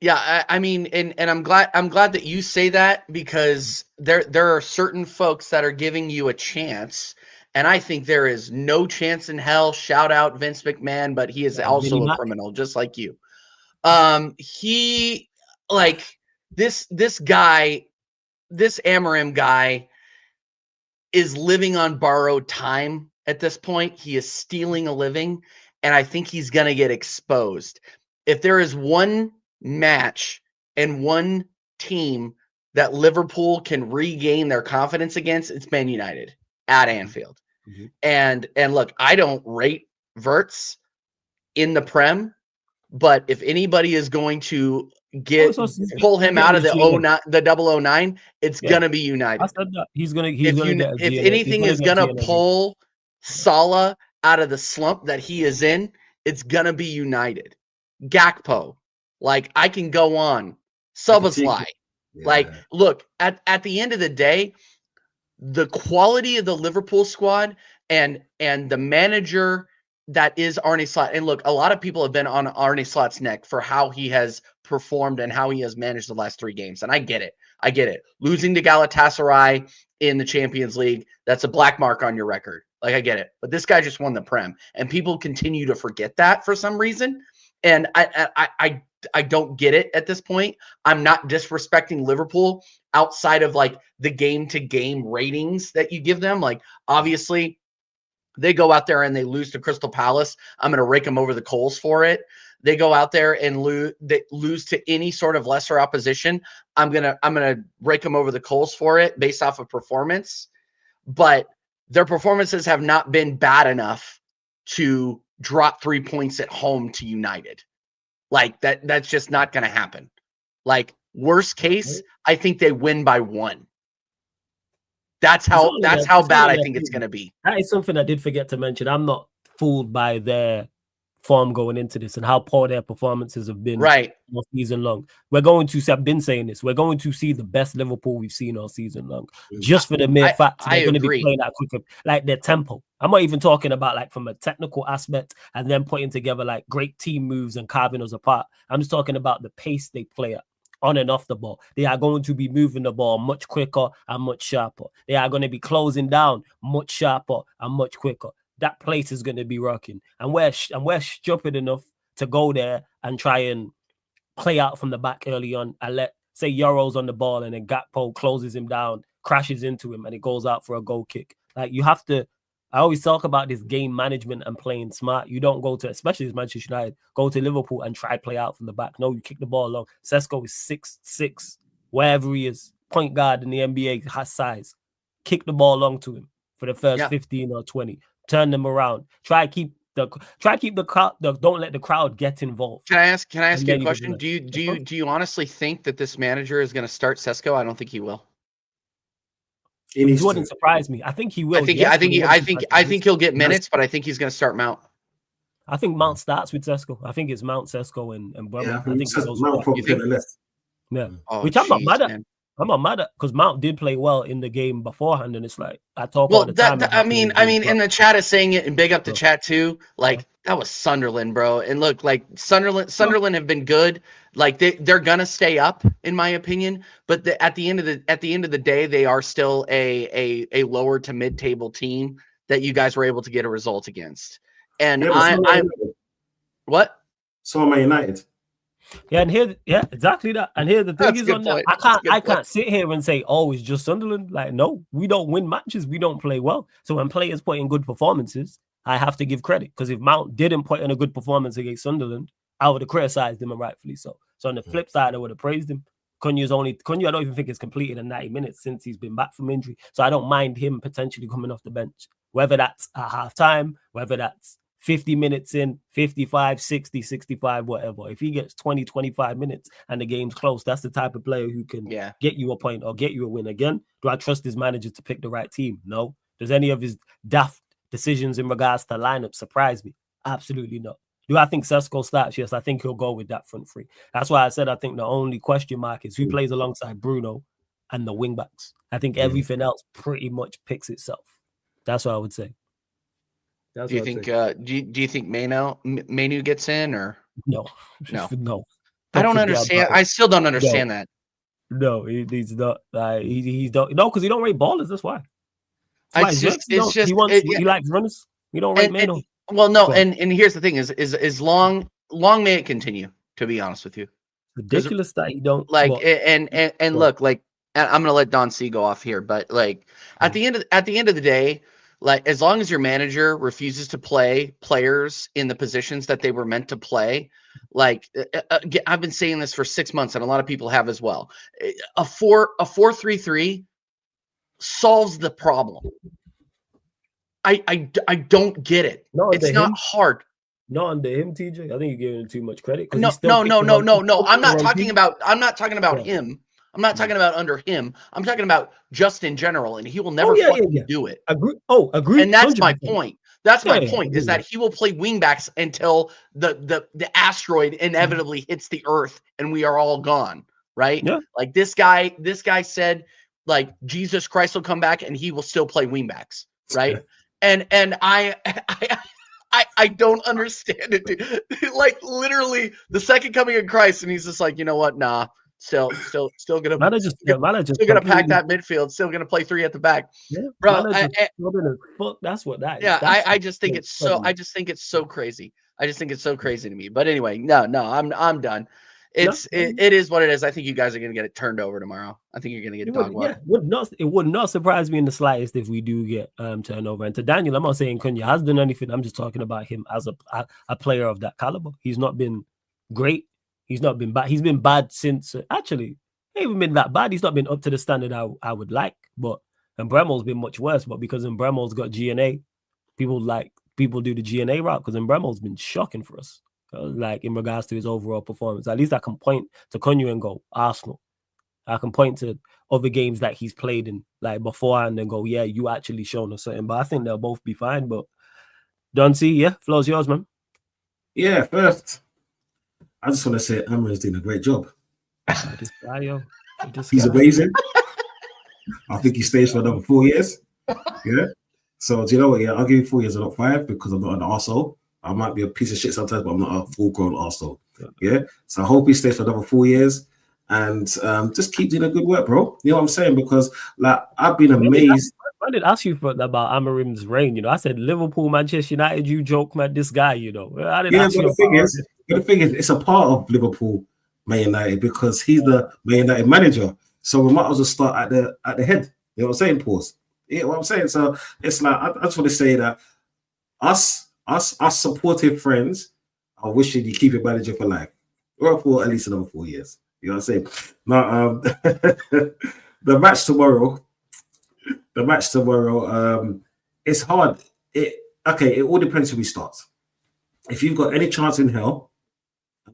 Yeah, I mean, and I'm glad that you say that, because there are certain folks that are giving you a chance, and I think there is no chance in hell. Shout out Vince McMahon, but he is also a criminal, just like you. He, like, this guy, this Amarim guy, is living on borrowed time at this point. He is stealing a living, and I think he's gonna get exposed. If there is one match and one team that Liverpool can regain their confidence against, it's Man United at Anfield. Mm-hmm. And look, I don't rate Verts in the Prem, but if anybody is going to pull him out of the 009, it's gonna be United. I said that. He's gonna if anything is gonna pull Salah out of the slump that he is in, it's gonna be United. Gakpo. Like, I can go on. Szoboszlai. Yeah. Like, look, at the end of the day, the quality of the Liverpool squad and the manager that is Arne Slot. And look, a lot of people have been on Arne Slot's neck for how he has performed and how he has managed the last 3 games. And I get it. Losing to Galatasaray in the Champions League, that's a black mark on your record. Like, I get it. But this guy just won the Prem. And people continue to forget that for some reason. And I don't get it at this point. I'm not disrespecting Liverpool outside of, like, the game-to-game ratings that you give them. Like, obviously, they go out there and they lose to Crystal Palace. I'm going to rake them over the coals for it. They go out there and lose to any sort of lesser opposition. I'm gonna rake them over the coals for it based off of performance. But their performances have not been bad enough to drop 3 points at home to United. Like, that's just not going to happen. Like, worst case, I think they win by 1. That's how bad I think it's going to be. That is something I did forget to mention. I'm not fooled by their form going into this and how poor their performances have been all season long. We're going to see, I've been saying this, we're going to see the best Liverpool we've seen all season long. Just for the mere fact they're going to be playing that quicker, like their tempo. I'm not even talking about, like, from a technical aspect and then putting together, like, great team moves and carving us apart. I'm just talking about the pace they play at on and off the ball. They are going to be moving the ball much quicker and much sharper. They are going to be closing down much sharper and much quicker. That place is going to be rocking. And we're stupid enough to go there and try and play out from the back early on and let, say, Euros on the ball, and then Gakpo closes him down, crashes into him, and it goes out for a goal kick. Like, you have to, I always talk about this game management and playing smart. You don't go to, especially as Manchester United, go to Liverpool and try play out from the back. No, you kick the ball long. Sesko is 6'6", wherever he is, point guard in the NBA, has size. Kick the ball long to him for the first 15 or 20. Turn them around. Try keep the crowd. Don't let the crowd get involved. Can I ask you a question? Do you honestly think that this manager is going to start Sesko? I don't think he will. It wouldn't surprise me. I think he will. I think he'll get minutes, but I think he's going to start Mount. I think Mount starts with Sesko. I think it's Mount, Sesko, and Burma. Yeah, I think Mount probably get the left. Yeah, which I'm not mad at. I'm not mad at, because Mount did play well in the game beforehand, and it's like I talk all the time. I mean, in the chat is saying it, and big up the chat too. Like, that was Sunderland, bro. And look, like, Sunderland have been good. Like, they're gonna stay up, in my opinion. But at the end of the day, they are still a lower to mid table team that you guys were able to get a result against. And I'm what? So am I United. Yeah, and here, exactly that. And here the thing is on that. I can't sit here and say, oh, it's just Sunderland. Like, no, we don't win matches. We don't play well. So when players put in good performances I have to give credit, because if Mount didn't put in a good performance against Sunderland, I would have criticized him, and rightfully so. So on the flip side, I would have praised him. Cunha, I don't even think it's completed in 90 minutes since he's been back from injury. So I don't mind him potentially coming off the bench, whether that's at half time, whether that's 50 minutes in, 55, 60, 65, whatever. If he gets 20, 25 minutes and the game's close, that's the type of player who can get you a point or get you a win. Again, do I trust his manager to pick the right team? No. Does any of his daft decisions in regards to lineup surprise me? Absolutely not. Do I think Sesko starts? Yes, I think he'll go with that front three. That's why I said I think the only question mark is who plays alongside Bruno and the wing backs. I think everything else pretty much picks itself. That's what I would say. Do you think? Do you think Manu gets in or no? I don't understand. I still don't understand that. No, he's not. He's don't. No, because he don't rate ballers. That's why. He likes runners. He don't rate Manu. Well, no, and here's the thing: is long may it continue. To be honest with you, ridiculous that you don't like. Look, like I'm gonna let Don C go off here, but like at the end of the day, like as long as your manager refuses to play players in the positions that they were meant to play, like I've been saying this for 6 months, and a lot of people have as well. A 4-3-3 solves the problem. I don't get it. It's not hard. Not under him, TJ. I think you're giving him too much credit. No. I'm not talking about him. I'm not talking about under him. I'm talking about just in general, and he will never do it. Agree. And that's 100%. My point. That's my point. Is that he will play wingbacks until the asteroid inevitably hits the Earth and we are all gone. Right? Yeah. Like this guy said, like Jesus Christ will come back and he will still play wingbacks. Right? And I don't understand it, dude. Like literally the second coming of Christ, and he's just like, you know what? Nah, still gonna still gonna pack that midfield, still gonna play three at the back. Yeah, bro. That's what that is. Yeah, I just think it's so crazy. I just think it's so crazy to me. But anyway, no, I'm done. It is what it is. I think you guys are gonna get it turned over tomorrow. I think you're gonna get dog water. It would not surprise me in the slightest if we do get turnover. And to Daniel, I'm not saying Cunha has done anything. I'm just talking about him as a player of that caliber. He's not been great. He's not been bad. He's been bad since actually, he ain't even been that bad. He's not been up to the standard I would like. But and Bremel's been much worse. But because Bremel's got GNA, people do the GNA route because Bremel's been shocking for us. Like in regards to his overall performance, at least I can point to Cunha and go Arsenal. I can point to other games that he's played in like before and then go, yeah, you actually shown us something. But I think they'll both be fine. But Don C, floor's yours, man. Yeah, first, I just want to say Amarin's doing a great job. He's amazing. I think he stays for another 4 years. Yeah. So do you know what? Yeah, I'll give you 4 years and not 5 because I'm not an arsehole. I might be a piece of shit sometimes, but I'm not a full-grown arsehole. Yeah. So I hope he stays for another 4 years and just keep doing a good work, bro. You know what I'm saying? Because like I've been amazed. I did ask you about Amarim's reign. You know, I said Liverpool, Manchester United. You joke, man. This guy, you know. I didn't ask you the thing is, it's a part of Liverpool, Man United, because he's the Man United manager. So we might as well start at the head. You know what I'm saying, Pause? You know what I'm saying? So it's like I just want to say that us supportive friends are wishing you keep your manager for life, or for at least another 4 years. You know what I'm saying? Now, the match tomorrow, it's hard. It all depends who we start. If you've got any chance in hell,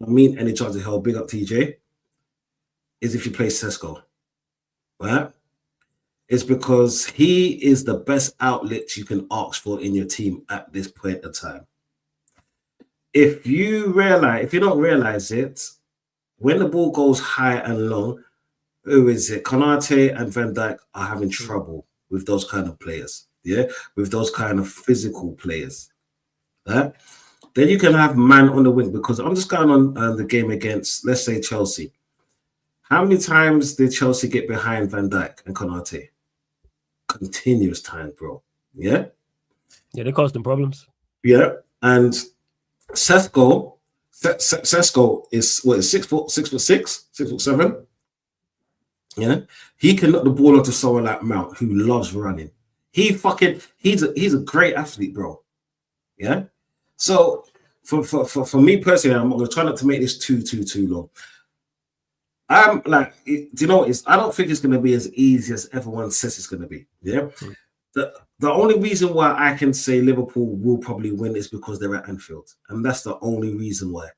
I mean any chance in hell, big up TJ, is if you play Sesko. Right? It's because he is the best outlet you can ask for in your team at this point of time. If you don't realize it, when the ball goes high and long, who is it? Konate and Van Dijk are having trouble with those kind of players. Yeah, with those kind of physical players. Right? Then you can have man on the wing because I'm just going on the game against, let's say, Chelsea. How many times did Chelsea get behind Van Dijk and Konate? Continuous time, bro. Yeah? Yeah, they caused them problems. Yeah. And Sesko is 6'6", 6'7". Yeah. He can knock the ball onto someone like Mount who loves running. He's a great athlete, bro. Yeah. So for me personally, I'm going to try not to make this too long. I'm like, do you know what it is? I don't think it's going to be as easy as everyone says it's going to be. Yeah. The only reason why I can say Liverpool will probably win is because they're at Anfield, and that's the only reason why.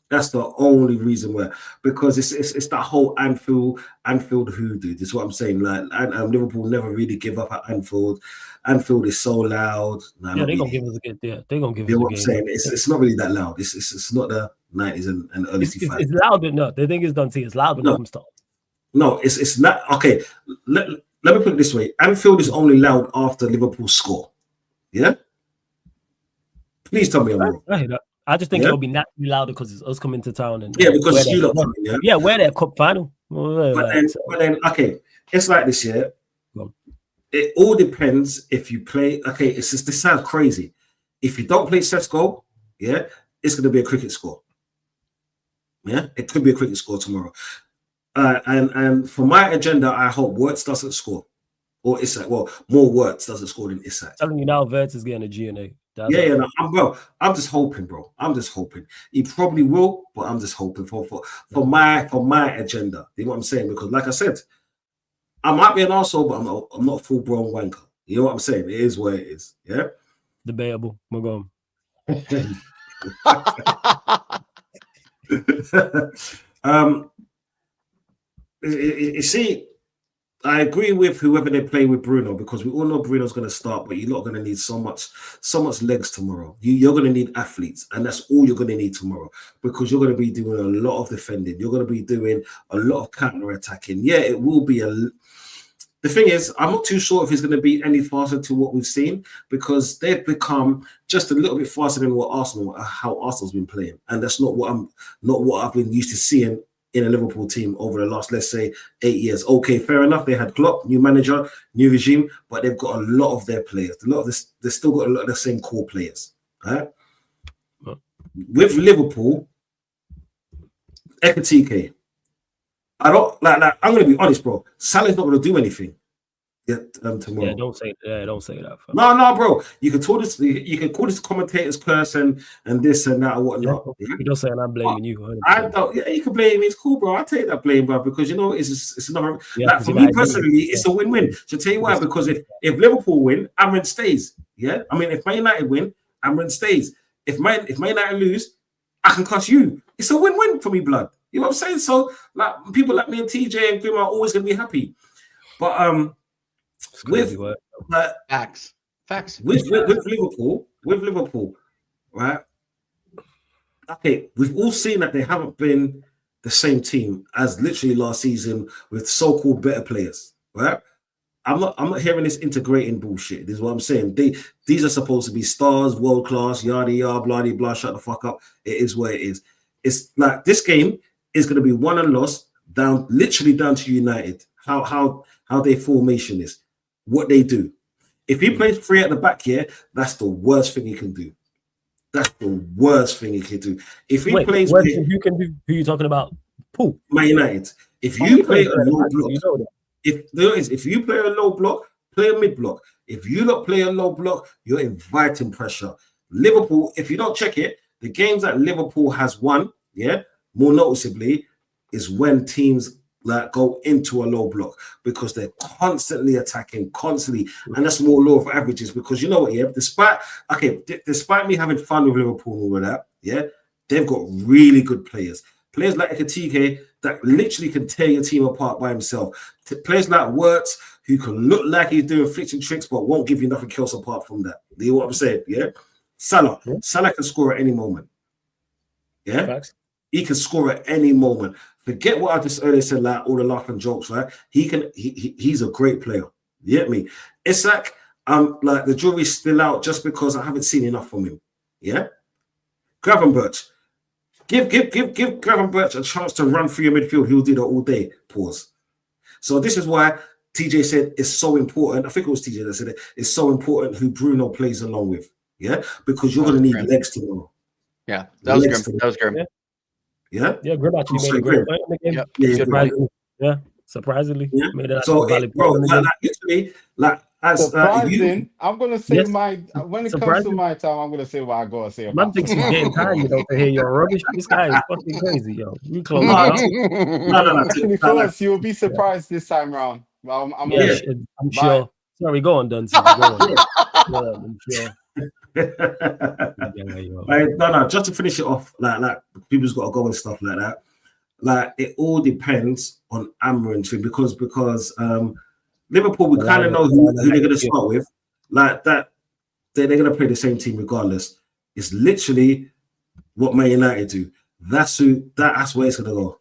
That's the only reason why, because it's that whole Anfield hoodoo. This is what I'm saying. Like, Liverpool never really give up at Anfield. Anfield is so loud. Nah, yeah, they're gonna give us a good. Yeah, they're gonna give us a what game. I'm saying. It's not really that loud. It's not the 90s and early 2000s. It's loud enough. The thing is, don't see it's loud enough. No, it's not. Okay, let me put it this way. Anfield is only loud after Liverpool score. Yeah. Please tell me I'm wrong. I hear that. I just think it'll be naturally louder because it's us coming to town and because you lot coming, yeah, we're their cup final. But then, okay, it's like this, yeah. It all depends if you play. Okay, this sounds crazy. If you don't play Sesko, yeah, it's going to be a cricket score. Yeah, it could be a cricket score tomorrow. And for my agenda, I hope Wirtz doesn't score, or Isak. Well, more Wirtz doesn't score than Isak. Telling you now, Wirtz is getting a GNA. No, I'm just hoping, bro. I'm just hoping he probably will, but I'm just hoping for my agenda. You know what I'm saying? Because, like I said, I might be an arsehole, but I'm not a full blown wanker. You know what I'm saying? It is what it is. Yeah. Debatable. We're going. You see, I agree with whoever they play with Bruno, because we all know Bruno's going to start, but you're not going to need so much legs tomorrow. You're going to need athletes, and that's all you're going to need tomorrow, because you're going to be doing a lot of defending. You're going to be doing a lot of counter-attacking. Yeah, it will be the thing is, I'm not too sure if it's going to be any faster to what we've seen, because they've become just a little bit faster than how Arsenal's been playing, and that's not what I've been used to seeing in a Liverpool team over the last, let's say, 8 years. Okay, fair enough. They had Klopp, new manager, new regime, but they've got a lot of their players. They've still got a lot of the same core players. Right? With Liverpool, Ekitike, I don't like. I'm going to be honest, bro. Salah's not going to do anything tomorrow. Yeah, don't say that. No, bro. You can call this commentators curse and this and that or whatnot. You're not saying I'm blaming you. 100%. I don't. Yeah, you can blame me. It's cool, bro. I take that blame, bro, because you know it's not. Like, for me personally, it's a win-win. So tell you why, because if Liverpool win, Amrin stays. Yeah, I mean, if Man United win, Amrin stays. If Man United lose, I can cuss you. It's a win-win for me, blood. You know what I'm saying? So, like, people like me and TJ and Grim are always going to be happy. But with facts. With Liverpool, right? Okay, we've all seen that they haven't been the same team as literally last season with so-called better players, right? I'm not hearing this integrating bullshit. This is what I'm saying. These are supposed to be stars, world class, yada yada, blah blah. Shut the fuck up. It is what it is. It's like this game is going to be won and lost literally down to United. How their formation is, what they do. If he plays 3 at the back here, that's the worst thing he can do. That's the worst thing he can do. If he plays, who can do? Who are you talking about? Paul. Man United. If you play a low block, if you play a low block, play a mid block. If you don't play a low block, you're inviting pressure. Liverpool, if you don't check it, the games that Liverpool has won, yeah, more noticeably, is when teams like go into a low block, because they're constantly attacking, and that's more law of averages. Because you know what, yeah, despite me having fun with Liverpool and all of that, yeah, they've got really good players like Ekitike that literally can tear your team apart by himself. Players like Wirtz, who can look like he's doing flicks and tricks, but won't give you nothing else apart from that. You know what I'm saying? Yeah. Salah can score at any moment. Yeah. Facts. He can score at any moment. Forget what I just earlier said, like all the laughing jokes, right? He's a great player. You get me? It's like the jury's still out just because I haven't seen enough from him. Yeah? Gravenberch. Give Gravenberch a chance to run through your midfield. He'll do that all day. Pause. So this is why TJ said it's so important. I think it was TJ that said it. It's so important who Bruno plays along with. Yeah? Because you're going to need legs tomorrow. Yeah, that was Grim. Yeah, Grim actually made a great point in the game. Surprisingly. Yeah. Made it so, valid bro, point in the game. literally, as Surprising. I'm gonna say Yes. when it comes to Surprising. my time, I'm gonna say what I gotta say Man about thinks it's game time, you know, to hear your rubbish. This guy is fucking crazy, yo. You close it no, out. no. Actually, fellas, you'll be surprised this time round. Well, I'm Yeah, Yeah. I'm bye. sure. Sorry, go on, Dunsey. Go on. Yeah, I'm sure. Yeah, yo. No. Just to finish it off, like people's got to go and stuff like that. Like it all depends on Amarin thing because Liverpool, we kind of know who they're going to start with. Like that, they're going to play the same team regardless. It's literally what Man United do. That's where it's going to go.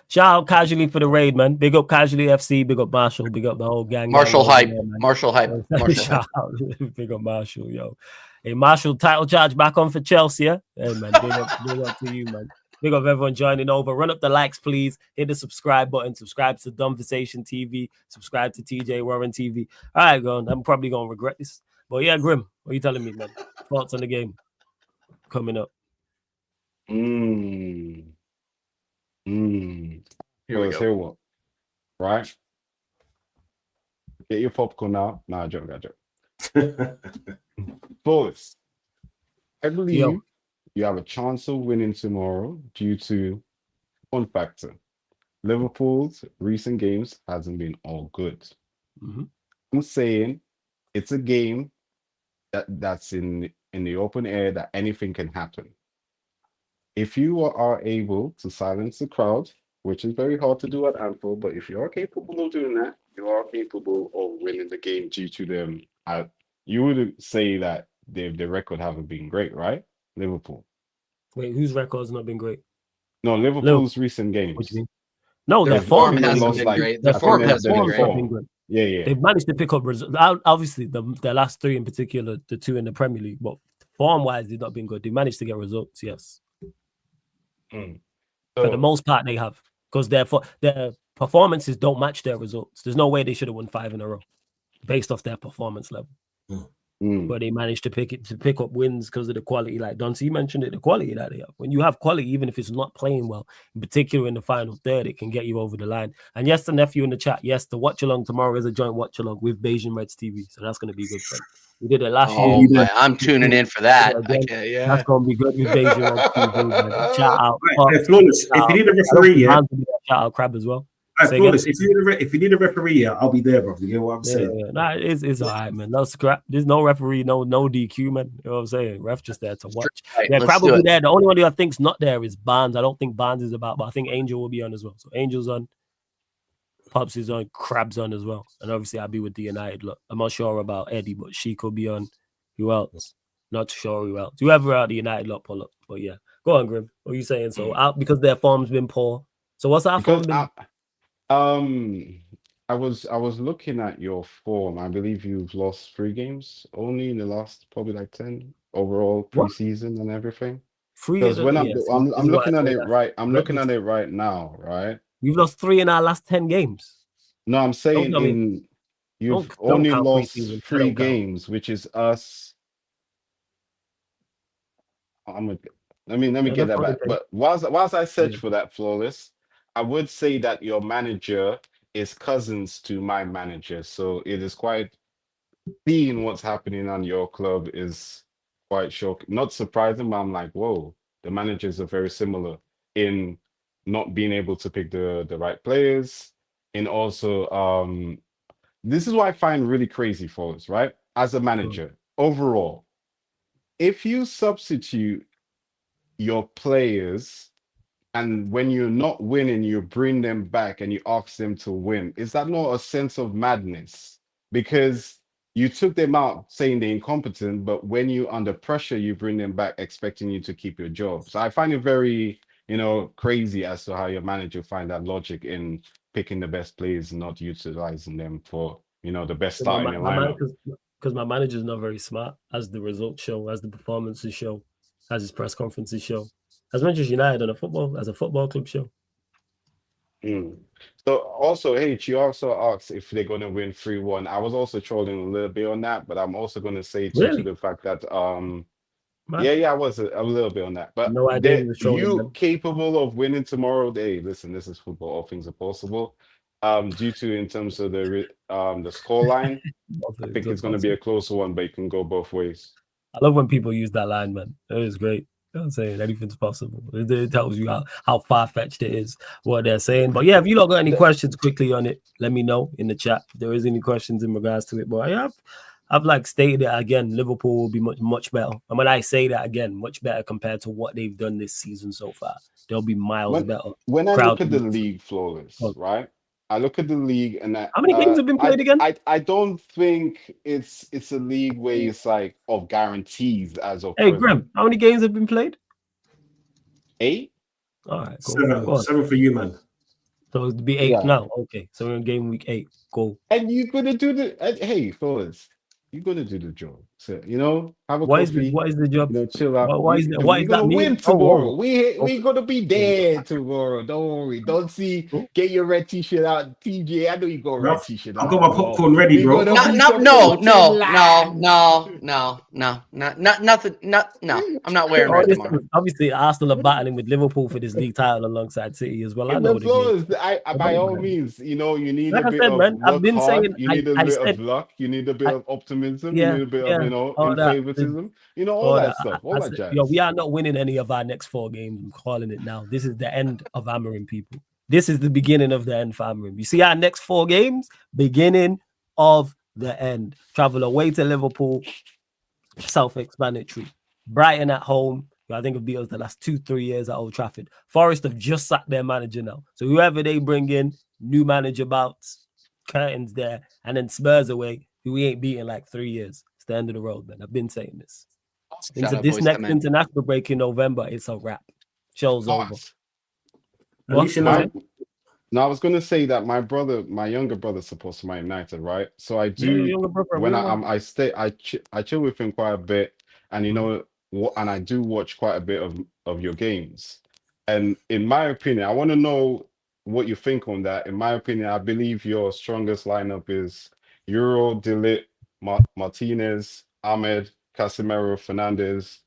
Shout out Casually for the raid, man. Big up Casually FC. Big up Marshall. Big up the whole gang. Marshall hype. There, man. Marshall hype. Marshall hype. Shout out. Big up Marshall, yo. Hey, Marshall, title charge back on for Chelsea. Yeah? Hey, man. Big up to you, man. Big up everyone joining over. Run up the likes, please. Hit the subscribe button. Subscribe to Dumbversation TV. Subscribe to TJ Warren TV. All right, go on. I'm probably going to regret this. But yeah, Grim, what are you telling me, man? Thoughts on the game coming up? Here we go. What? Right? Get your popcorn now. Nah, joke. Boys, I believe you have a chance of winning tomorrow due to one factor. Liverpool's recent games hasn't been all good. I'm saying it's a game that's in the open air that anything can happen. If you are able to silence the crowd, which is very hard to do at Anfield, but if you are capable of doing that, you are capable of winning the game due to them. You would say that the record haven't been great, right? Liverpool. Wait, whose record's not been great? No, Liverpool's recent games. What do you mean? No, Their form hasn't been great. Their form hasn't been great. Yeah. They've managed to pick up results. Obviously, the last three in particular, the two in the Premier League, but form-wise, they've not been good. They managed to get results, yes. For the most part, they have. Because their performances don't match their results. There's no way they should have won 5 in a row based off their performance level. But they managed to pick up wins because of the quality. Like Dunsey mentioned it, the quality that they have. When you have quality, even if it's not playing well, in particular in the final third, it can get you over the line. And yes, the nephew in the chat, yes, the watch along tomorrow is a joint watch along with Beijing Reds TV. So that's going to be good fun. We did it last year. I'm tuning in for that. That's going to be good with Beijing Reds TV. Man. Shout out. Flawless. If you need a referee, shout out Crab as well. Flawless. If you need a referee, I'll be there, bro. You know what I'm saying? Yeah. Nah, it's all right, man. No scrap. There's no referee, no DQ, man. You know what I'm saying? Ref just there to watch. Right, yeah, Crab will be there. The only one who I think's not there is Barnes. I don't think Barnes is about, but I think Angel will be on as well. So Angel's on, Pops is on, Crab's on as well. And obviously I'll be with the United. Look, I'm not sure about Eddie, but she could be on. Who else? Not sure who else. Whoever out the United lot pull up. But yeah. Go on, Grim. What are you saying? So out because their form's been poor. So what's our form been? I was looking at your form. I believe you've lost 3 games only in the last probably like 10 overall preseason and everything. Because when I'm looking at it right, looking at it right now, right? You've lost 3 in our last 10 games. No, I'm saying you've only lost 3 games, which is us. Let me get that back. But whilst I search for that, Flawless, I would say that your manager is cousins to my manager. So it is quite seeing what's happening on your club is quite shocking. Not surprising, but I'm like, whoa, the managers are very similar in not being able to pick the right players. And also, this is what I find really crazy, Flawless, right? As a manager, overall, if you substitute your players and when you're not winning, you bring them back and you ask them to win. Is that not a sense of madness? Because you took them out saying they're incompetent, but when you're under pressure, you bring them back expecting you to keep your job. So I find it very, crazy as to how your manager find that logic in picking the best players and not utilizing them for, the best starting lineup. Because my manager's not very smart, as the results show, as the performances show, as his press conferences show. As Manchester United as a football club show. So also, you also asked if they're going to win 3-1. I was also trolling a little bit on that, but I'm also going to say to the fact that I was a little bit on that. But no idea you capable of winning tomorrow? Hey, listen, this is football. All things are possible. Due to in terms of the score line, I think it's going to be a closer one, but it can go both ways. I love when people use that line, man. It is great. You know what I'm saying? Anything's possible. It tells you how far-fetched it is, what they're saying. But yeah, if you lot got any questions quickly on it, let me know in the chat if there is any questions in regards to it. But I've like stated it again, Liverpool will be much better. And when I say that again, much better compared to what they've done this season so far. They'll be miles better. When I look at the league, Flawless, right? I look at the league and how many games have been played again? I don't think it's a league where it's like of guarantees as of. Hey, Grim, how many games have been played? 8. All right, cool. 7 for you, man. So it'd be 8 now. Okay, so we're in game week 8. Cool. And you're gonna do hey, fellas, you're gonna do the job. So have a what coffee. What is the job? Chill out. What is we're gonna win tomorrow. We're gonna be there tomorrow. Don't worry. Don't see. Get your red t-shirt out, TJ. I know you got a red t-shirt. I've got my popcorn ready, bro. No, nothing. No, I'm not wearing red tomorrow. Obviously, Arsenal are battling with Liverpool for this league title alongside City as well. I know by all means, you need like a bit of luck. I've been saying, you need a bit of luck. You need a bit of optimism. You need a bit of favoritism. All that stuff. All that jazz. We are not winning any of our next 4 games. I'm calling it now. This is the end of Amorim, people. This is the beginning of the end for Amorim. You see our next 4 games, beginning of the end. Travel away to Liverpool, self-explanatory. Brighton at home. I think it'll be us the last 2-3 years at Old Trafford. Forest have just sacked their manager now. So whoever they bring in, new manager bouts, curtains there, and then Spurs away, who we ain't beaten like 3 years. It's the end of the road, man. I've been saying this. Into this next international break in November, it's a wrap. Show's over. No, I was going to say that my younger brother's supposed to be United, right? So I do when I chill with him quite a bit, and and I do watch quite a bit of your games. And in my opinion, I want to know what you think on that. In my opinion, I believe your strongest lineup is Euro, De Ligt, Martinez, Ahmed, Casemiro, Fernandez,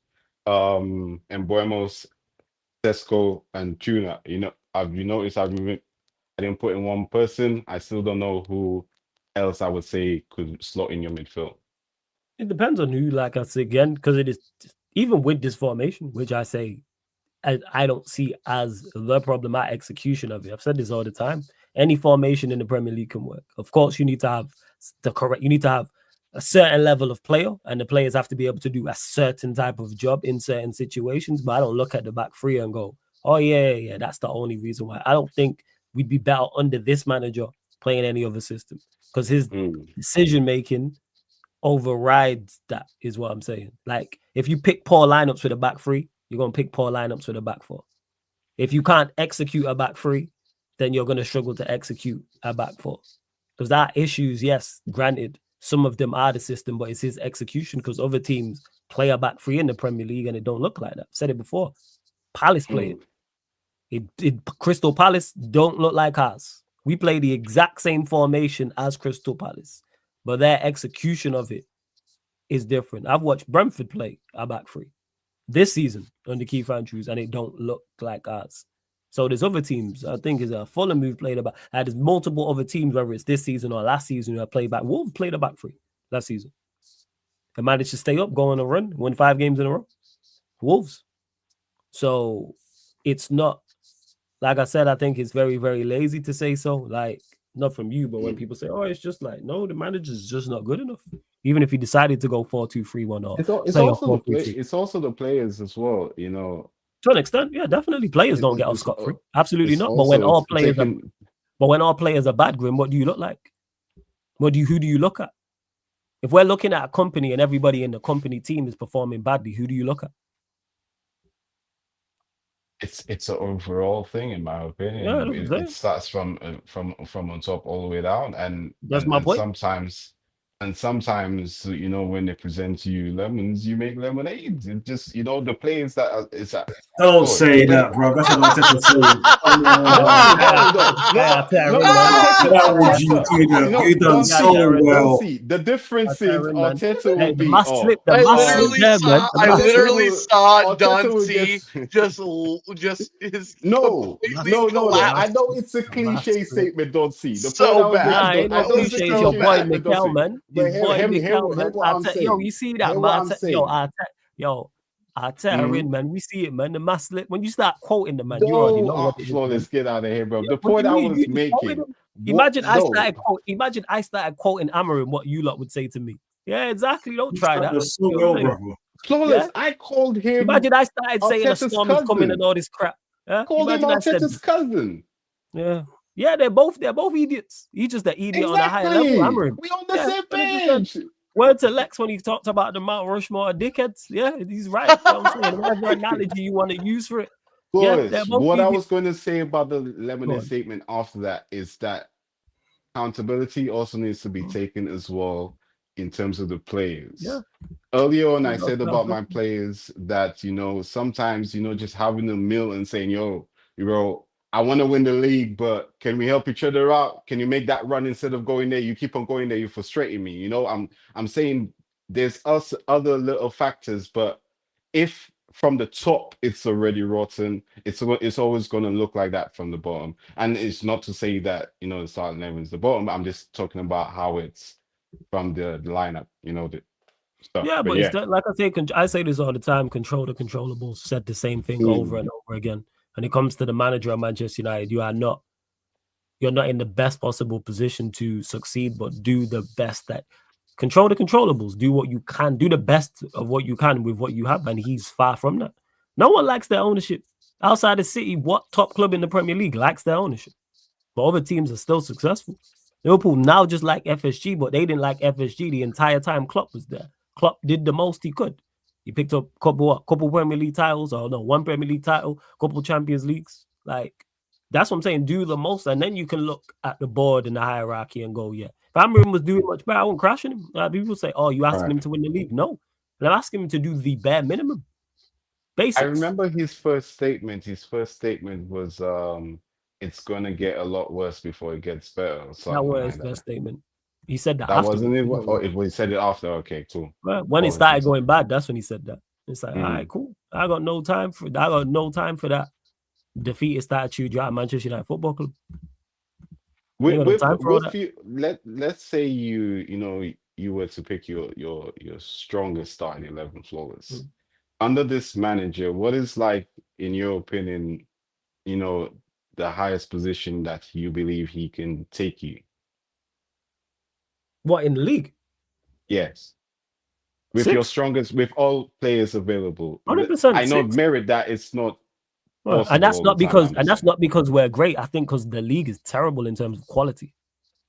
and Buemos, Sesko, and Tuna. Have you noticed I didn't put in one person? I still don't know who else I would say could slot in your midfield. It depends on who, like I said again, because it is even with this formation, which I say I don't see as the problematic execution of it. I've said this all the time. Any formation in the Premier League can work. Of course, you need to have a certain level of player, and the players have to be able to do a certain type of job in certain situations. But I don't look at the back three and go, oh, yeah, that's the only reason why. I don't think we'd be better under this manager playing any other system, because his decision-making overrides that, is what I'm saying. Like, if you pick poor lineups for the back three, you're going to pick poor lineups for the back four. If you can't execute a back three, then you're going to struggle to execute a back four. Because there are issues, yes, granted, some of them are the system, but it's his execution, because other teams play a back three in the Premier League and it don't look like that. I've said it before. Palace played. Crystal Palace don't look like ours. We play the exact same formation as Crystal Palace, but their execution of it is different. I've watched Brentford play a back three this season under Keith Andrews, and it don't look like ours. So there's other teams. I think is a Fulham who've played about. There's multiple other teams, whether it's this season or last season, who have played back. Wolves played a back three last season. They managed to stay up, go on a run, win 5 games in a row. Wolves. So it's not, like I said, I think it's very, very lazy to say so. Like, not from you, but when people say, oh, it's just like, no, the manager's just not good enough. Even if he decided to go 4-2-3-1 or it's also the players as well, To an extent, yeah, definitely. Players don't get off scot-free. Absolutely not. But when all players are bad, Grim, what do you look like? Who do you look at? If we're looking at a company and everybody in the company team is performing badly, who do you look at? It's an overall thing, in my opinion. Yeah, it starts from on top all the way down, and that's my point. And sometimes, when they present you lemons, you make lemonades. It just, the players that are, it's that. Don't say that, bro. That's what Arteta saying. That was you did. You done so well. See, the difference is Arteta will be. I literally saw Arteta Duncy just his no. I know it's a cliche statement, don't see. The so bad. I know cliche is your boy Mikel, man. Yo, you see that, man? Yo, Arteta in, man. We see it, man. The mass slip. When you start quoting the man, you already know what it is. Let's get out of here, bro. The point I was making. Imagine I started quoting Amarim, what you lot would say to me. Yeah, exactly. Don't try that. Flawless. I called him. Imagine I started saying a storm is coming and all this crap. Yeah? Called him Arteta's cousin. Yeah, they're both idiots. He's just the idiot on a higher level. Amarim. We on the same page. Word to Lex when he talked about the Mount Rushmore dickheads. Yeah, he's right. You know what I'm saying? Whatever analogy you want to use for it. What I was going to say about the lemonade statement after that is that accountability also needs to be taken as well in terms of the players. Yeah. Earlier on, I said about my players that, sometimes, just having a meal and saying, I want to win the league, but can we help each other out? Can you make that run instead of going there? You keep on going there. You're frustrating me. I'm saying there's other little factors, but if from the top it's already rotten, it's always going to look like that from the bottom. And it's not to say that, the starting 11 is the bottom. I'm just talking about how it's from the lineup, the stuff. Yeah, but it's like I say this all the time, control the controllables, said the same thing over and over again. When it comes to the manager of Manchester United, you're not in the best possible position to succeed, but do the best that control the controllables, do what you can, do the best of what you can with what you have, and he's far from that. No one likes their ownership. Outside of City, what top club in the Premier League likes their ownership? But other teams are still successful. Liverpool now just like FSG, but they didn't like FSG the entire time Klopp was there. Klopp did the most he could. He picked up couple Premier League titles, one Premier League title, couple Champions Leagues. Like, that's what I'm saying. Do the most, and then you can look at the board and the hierarchy and go, yeah. If Amarim was doing much better, I wouldn't crash him. People say, you asking him to win the league? No. And I'm asking him to do the bare minimum. Basics. I remember his first statement. His first statement was, it's going to get a lot worse before it gets better. That was his first statement. He said that. That wasn't it? Or he said it after. Okay, cool. Well, when it started going bad, that's when he said that. It's like, all right, cool. I got no time for that defeatist attitude you're at Manchester United Football Club. Let's say you were to pick your strongest starting 11 flawless. Under this manager, what is, like, in your opinion, the highest position that you believe he can take you? What, in the league? Yes. With 6? Your strongest, with all players available. 100%. I know merit that it's not. And that's not because we're great. I think because the league is terrible in terms of quality.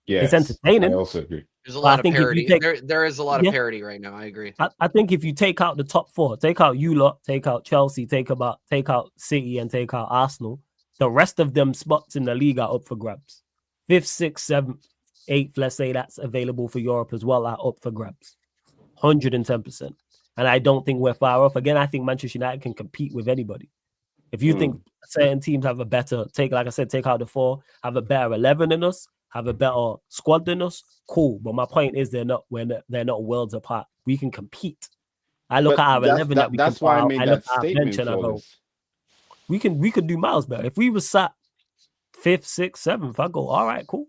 Yeah, it's entertaining. I also agree. There's a lot of parity. There is a lot of parity right now. I agree. I think if you take out the top 4, take out you lot, take out Chelsea, take out City, and take out Arsenal, the rest of them spots in the league are up for grabs. 5th, 6th, 7th, 8th, let's say that's available for Europe as well, are up for grabs. 110%. And I don't think we're far off. Again, I think Manchester United can compete with anybody. If you think certain teams have a better, take out the 4, have a better 11 than us, have a better squad than us, cool. But my point is they're not worlds apart. We can compete. I look at our 11 that we can put out. I look at our bench and I go, we could do miles better. If we were sat 5th, 6th, 7th, I go, all right, cool.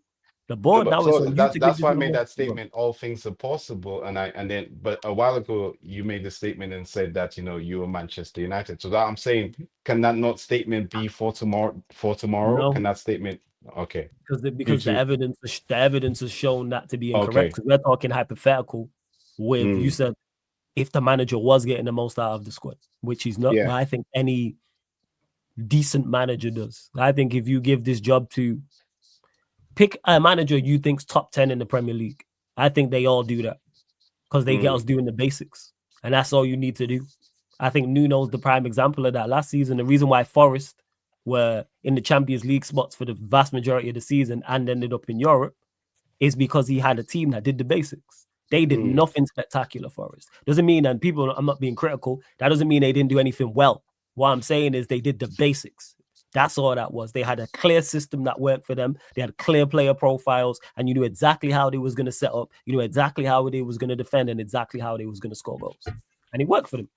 The board now is that's why I made that statement. All things are possible, but a while ago you made the statement and said that you are Manchester United. So that I'm saying, can that not statement be for tomorrow? No. Can that statement? Okay, because the evidence has shown that to be incorrect. Okay. We're talking hypothetical. With you said if the manager was getting the most out of the squad, which he's not. But I think any decent manager does. I think if you give this job to pick a manager you think's top 10 in the Premier League, I think they all do that because they get us doing the basics, and that's all you need to do. I think Nuno's the prime example of that last season. The reason why Forest were in the Champions League spots for the vast majority of the season and ended up in Europe is because he had a team that did the basics. They did nothing spectacular for us. Doesn't mean, and people, I'm not being critical, that doesn't mean they didn't do anything well. What I'm saying is they did the basics. That's all that was. They had a clear system that worked for them. They had clear player profiles, and you knew exactly how they was going to set up. You knew exactly how they was going to defend and exactly how they was going to score goals. And it worked for them.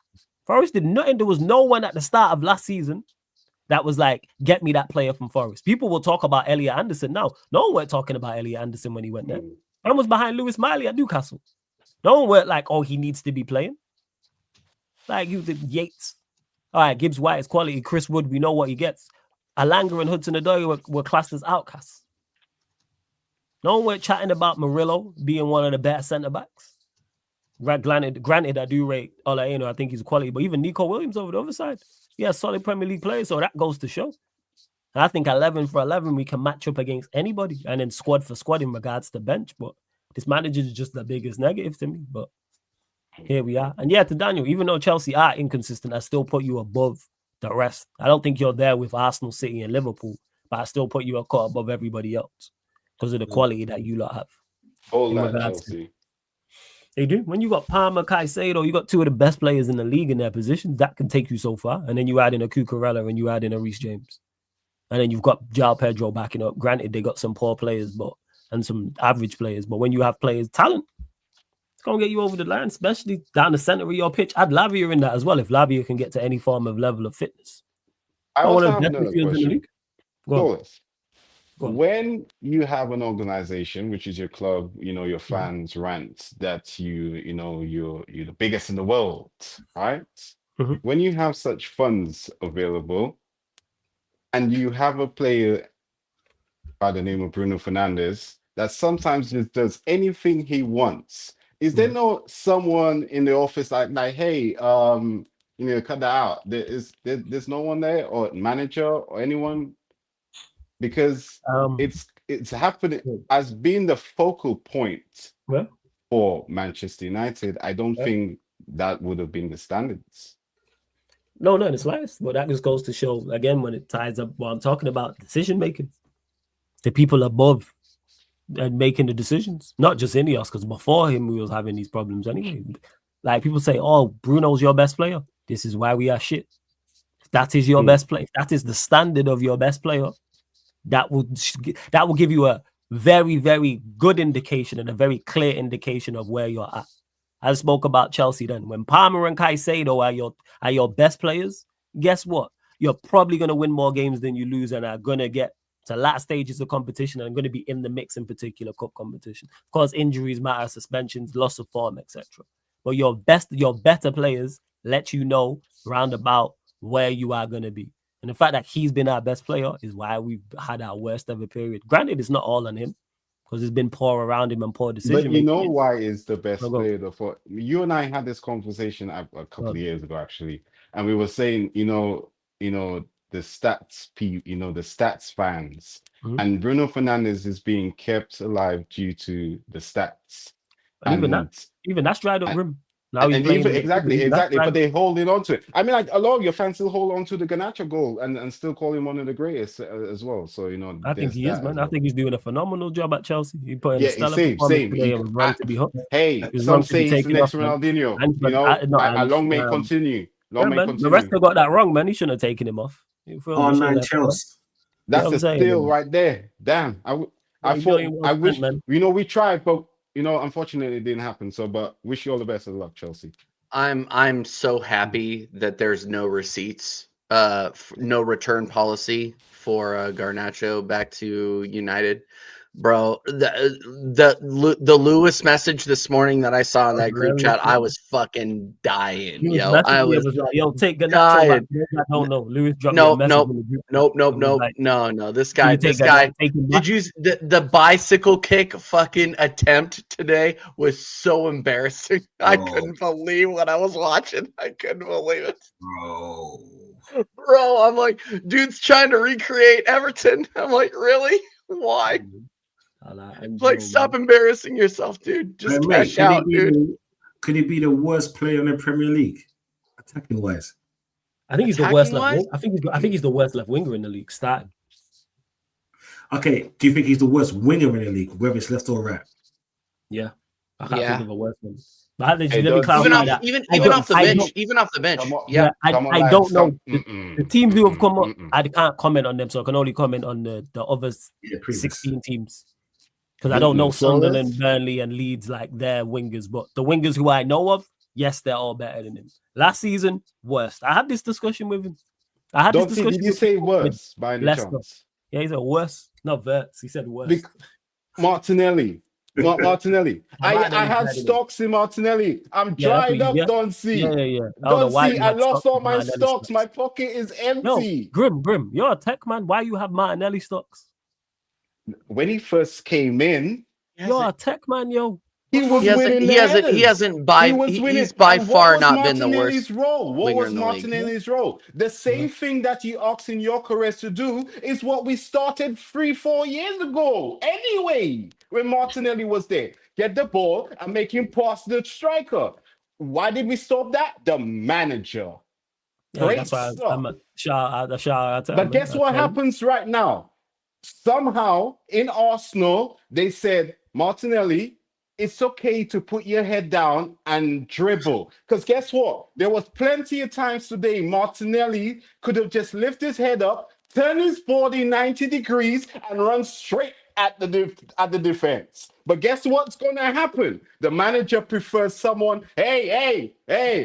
Forest did nothing. There was no one at the start of last season that was like, get me that player from Forest. People will talk about Elliot Anderson now. No one weren't talking about Elliot Anderson when he went there. I was behind Lewis Miley at Newcastle. No one were like, oh, he needs to be playing. Like you did Yates. All right, Gibbs White is quality. Chris Wood, we know what he gets. Alanga and Hudson-Odoi were classed as outcasts. No one were chatting about Murillo being one of the better centre-backs. Granted, I do rate Olaeno. I think he's a quality, but even Nico Williams over the other side, he has solid Premier League players, so that goes to show. And I think 11 for 11, we can match up against anybody, and then squad for squad in regards to bench. But this manager is just the biggest negative to me. But here we are. And yeah, to Daniel, even though Chelsea are inconsistent, I still put you above the rest. I don't think you're there with Arsenal, City, and Liverpool, but I still put you a cut above everybody else because of the quality that you lot have. All that Chelsea. They do. When you got Palmer, Caicedo, you got two of the best players in the league in their positions. That can take you so far. And then you add in a Cucurella and you add in a Reece James. And then you've got João Pedro backing up. Granted, they got some poor players and some average players. But when you have players, talent, it's going to get you over the line, especially down the center of your pitch. Add Lavia in that as well, if Lavia can get to any form of level of fitness. I also have another question. Go on. When you have an organization, which is your club, your fans rant that you're the biggest in the world, right? Mm-hmm. When you have such funds available and you have a player by the name of Bruno Fernandes that sometimes just does anything he wants, is there no someone in the office like hey, cut that out? There's no one there, or manager or anyone? Because it's happening as being the focal point for Manchester United. I don't think that would have been the standards. No, in the slightest. But that just goes to show, again, when it ties up what I'm talking about, decision making. The people above and making the decisions, not just Ineos, because before him, we was having these problems anyway. Like people say, oh, Bruno's your best player. This is why we are shit. If that is your best player, if that is the standard of your best player, that will give you a very, very good indication and a very clear indication of where you're at. I spoke about Chelsea then. When Palmer and Caicedo are your best players, guess what? You're probably going to win more games than you lose and are going to get to last stages of competition and going to be in the mix in particular cup competition. Of course, injuries matter, suspensions, loss of form, etc. But your better players let you know round about where you are going to be. And the fact that he's been our best player is why we've had our worst ever period. Granted, it's not all on him because it's been poor around him and poor decision making. But you know why is the best player? You and I had this conversation a couple of years ago, actually, and we were saying, the stats, the stats fans, and Bruno Fernandes is being kept alive due to the stats. And even that's dried up rim. Now exactly. But they holding on to it. I mean, like a lot of your fans still hold on to the Garnacho goal and still call him one of the greatest as well. So I think he is, man. I think he's doing a phenomenal job at Chelsea. He put in a stellar same. today and was wrong to be hooked. Hey, some say he's the next Ronaldinho. Long may continue. The rest have got that wrong, man. He shouldn't have taken him off. Chelsea. That's a steal right there. Damn. I wish, man. We tried, but unfortunately it didn't happen. So, but wish you all the best of luck, Chelsea. I'm so happy that there's no receipts, no return policy for Garnacho back to United, bro. The Lewis message this morning that I saw in that group chat, I was fucking dying. I was take Garnacho back. I don't know. Lewis dropped nope. No. This guy. Did you the bicycle kick fucking attempt today was so embarrassing. I couldn't believe what I was watching. I couldn't believe it. Bro, I'm like, dude's trying to recreate Everton. I'm like, really? Why? Stop embarrassing yourself, dude. Just cash out, dude. Could he be the worst player in the Premier League, attacking wise? I think he's the worst left winger. I think he's the worst left winger in the league starting. Okay, do you think he's the worst winger in the league, whether it's left or right? Yeah. I can't think Yeah. of a worse one. But let Hey, me don't- clarify Even that. even off the bench. Even off the bench. Come on. Yeah. Come on, I lads, don't know. come- The teams who have come up, mm-mm. I can't comment on them, so I can only comment on the other Yeah, previous. 16 teams. Because I don't know Flawless? Sunderland, Burnley, and Leeds like their wingers, but the wingers who I know of, yes, they're all better than him. Last season, worst. I had this discussion with him. Don't see, did you say worse by any Leicester. chance? Yeah, he's a worse, not Verts. He said worst. Martinelli. Martinelli. I Martinelli's had better than him. stocks in Martinelli. I'm Yeah, that's dried what up, yeah. don't see. Yeah. Don't why see. you I had lost stocks all with my Martinelli stocks. My pocket is Yo, empty. Grim, you're a tech man. Why you have Martinelli stocks? When he first came in, You're a tech man, yo. he was winning He the hasn't headers. he's by And far what was not been the Martinelli's worst role? What winger was in the league. Martinelli's role? The same thing that you asking Gyokeres to do is what we started 3-4 years ago. Anyway, when Martinelli was there, get the ball and make him pass the striker. Why did we stop that? The manager. Yeah, Great that's why stuff. I'm a shout out to But him, guess man. what happens right now? Somehow in Arsenal, they said, Martinelli, it's okay to put your head down and dribble. Because guess what? There was plenty of times today Martinelli could have just lifted his head up, turned his body 90 degrees, and run straight at the defense. But guess what's going to happen? The manager prefers someone, hey,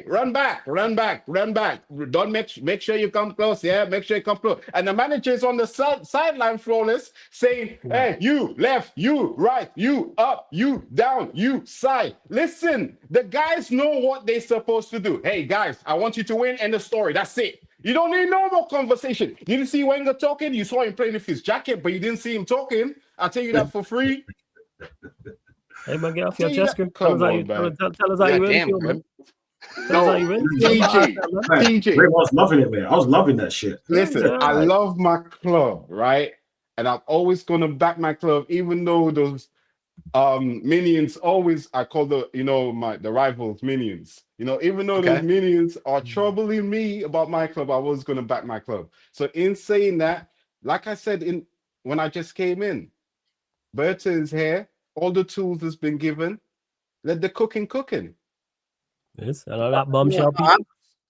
run back. Don't make sure you come close. Yeah, make sure you come close. And the manager is on the sideline, Flawless, saying, hey, you left, you right, you up, you down, you side. Listen, the guys know what they're supposed to do. Hey, guys, I want you to win. End of story. That's it. You don't need no more conversation. You didn't see Wenger talking. You saw him playing with his jacket, but you didn't see him talking. I'll tell you that for free. Hey, man, get off your chest, Grim. Come Tell on, man. us how you really feel, man. Tell us how you really feel about TJ, Arsenal, man. TJ. I was loving it, man. I was loving that shit. Listen, Yeah, I right. love my club, right? And I'm always gonna back my club, even though those minions always, I call the the rivals minions. Even though those minions are troubling me about my club, I was gonna back my club. So in saying that, like I said when I just came in, Berta is here, all the tools has been given. Let the cooking. Yes, and all that bombshell people.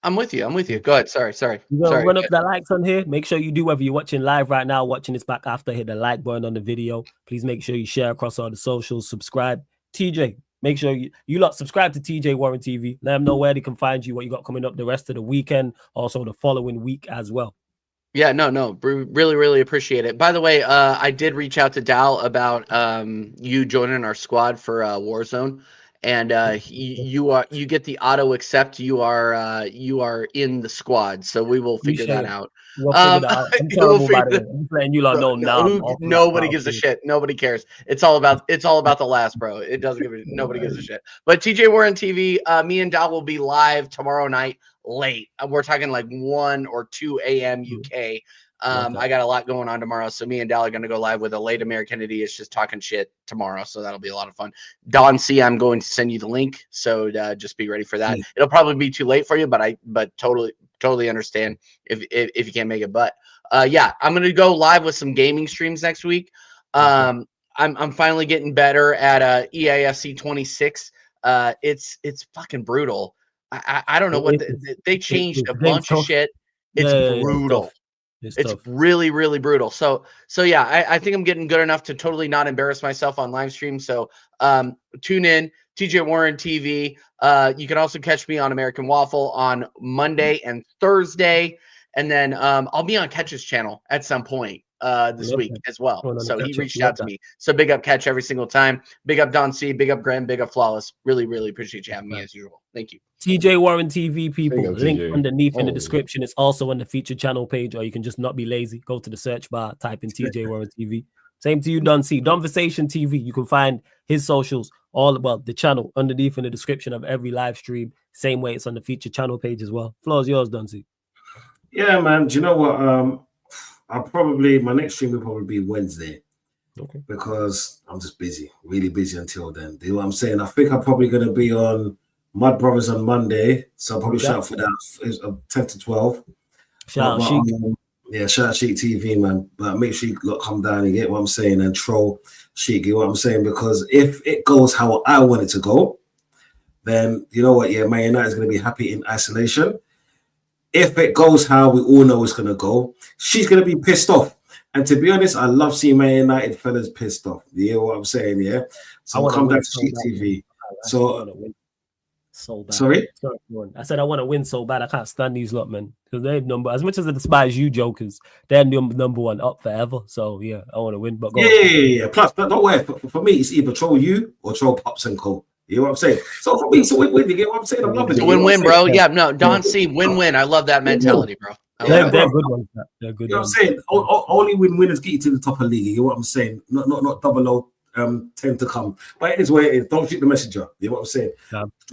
I'm with you. Go ahead. Sorry. You gonna run up the likes on here. Make sure you do, whether you're watching live right now, watching this back after, hit the like button on the video. Please make sure you share across all the socials, subscribe. TJ, make sure you lot subscribe to TJ Warren TV. Let them know where they can find you, what you got coming up the rest of the weekend, also the following week as well. Yeah, no, really appreciate it. By the way, I did reach out to Dal about you joining our squad for Warzone. And you get the auto accept. You are in the squad, so we will figure that out. We'll figure that out. I'm terrible, by the way. I'm playing you lot. Nobody gives a shit. Nobody cares. It's all about the last, bro. It doesn't give nobody gives a shit. But TJ Warren TV, me and Dal will be live tomorrow night late. We're talking like 1 or 2 a.m. UK. I got a lot going on tomorrow, so me and Dal are going to go live with a late American Idiot, just talking shit tomorrow, so that'll be a lot of fun. Don C, I'm going to send you the link, so just be ready for that. It'll probably be too late for you, but totally understand if you can't make it. But yeah, I'm going to go live with some gaming streams next week. I'm finally getting better at EAFC 26. It's fucking brutal. I don't know what they changed a bunch of shit. It's brutal. It's really brutal. So yeah, I think I'm getting good enough to totally not embarrass myself on live stream. So tune in, TJ Warren TV. You can also catch me on American Waffle on Monday and Thursday, and then I'll be on Catch's channel at some point this week as well. So he reached out to me. So big up Catch every single time. Big up Don C. Big up Graham. Big up Flawless. Really appreciate you having me as usual. Thank you. TJ Warren TV, people. Link TJ. underneath in the description. It's also on the featured channel page, or you can just not be lazy. Go to the search bar, type in TJ Warren TV. Same to you, Don C. Donversation TV. You can find his socials, the channel underneath in the description of every live stream. Same way it's on the featured channel page as well. Floor's yours, Don C. Yeah, man. Do you know what? My next stream will probably be Wednesday. Okay. Because I'm just busy, really busy until then. Do you know what I'm saying? I think I'm probably going to be on Mud Brothers on Monday, so I'll probably shout for that 10 to 12. Shout out Sheik. Yeah, shout out Sheik TV, man. But make sure you come down and get what I'm saying and troll Sheik, get what I'm saying? Because if it goes how I want it to go, then you know what? Yeah, Man United is going to be happy in isolation. If it goes how we all know it's going to go, she's going to be pissed off. And to be honest, I love seeing Man United fellas pissed off. You hear what I'm saying? Yeah. So come back to Sheik TV. So bad. Sorry? I said I want to win so bad. I can't stand these lot, man. Because they're number, as much as I despise you jokers, they're number one up forever. So yeah, I want to win. But yeah. Plus, but don't worry. For me, it's either troll you or troll Pops and Co. You know what I'm saying? So for me, it's a win-win. You get what I'm saying? I'm loving it. Win-win, bro. Yeah, no, Don C, win-win. I love that mentality, bro. They're good ones. They're good. You know what I'm saying? Only win-winners get you to the top of the league. You know what I'm saying? Not double O. 10 to come, but it is where it is. Don't shoot the messenger. You know what I'm saying?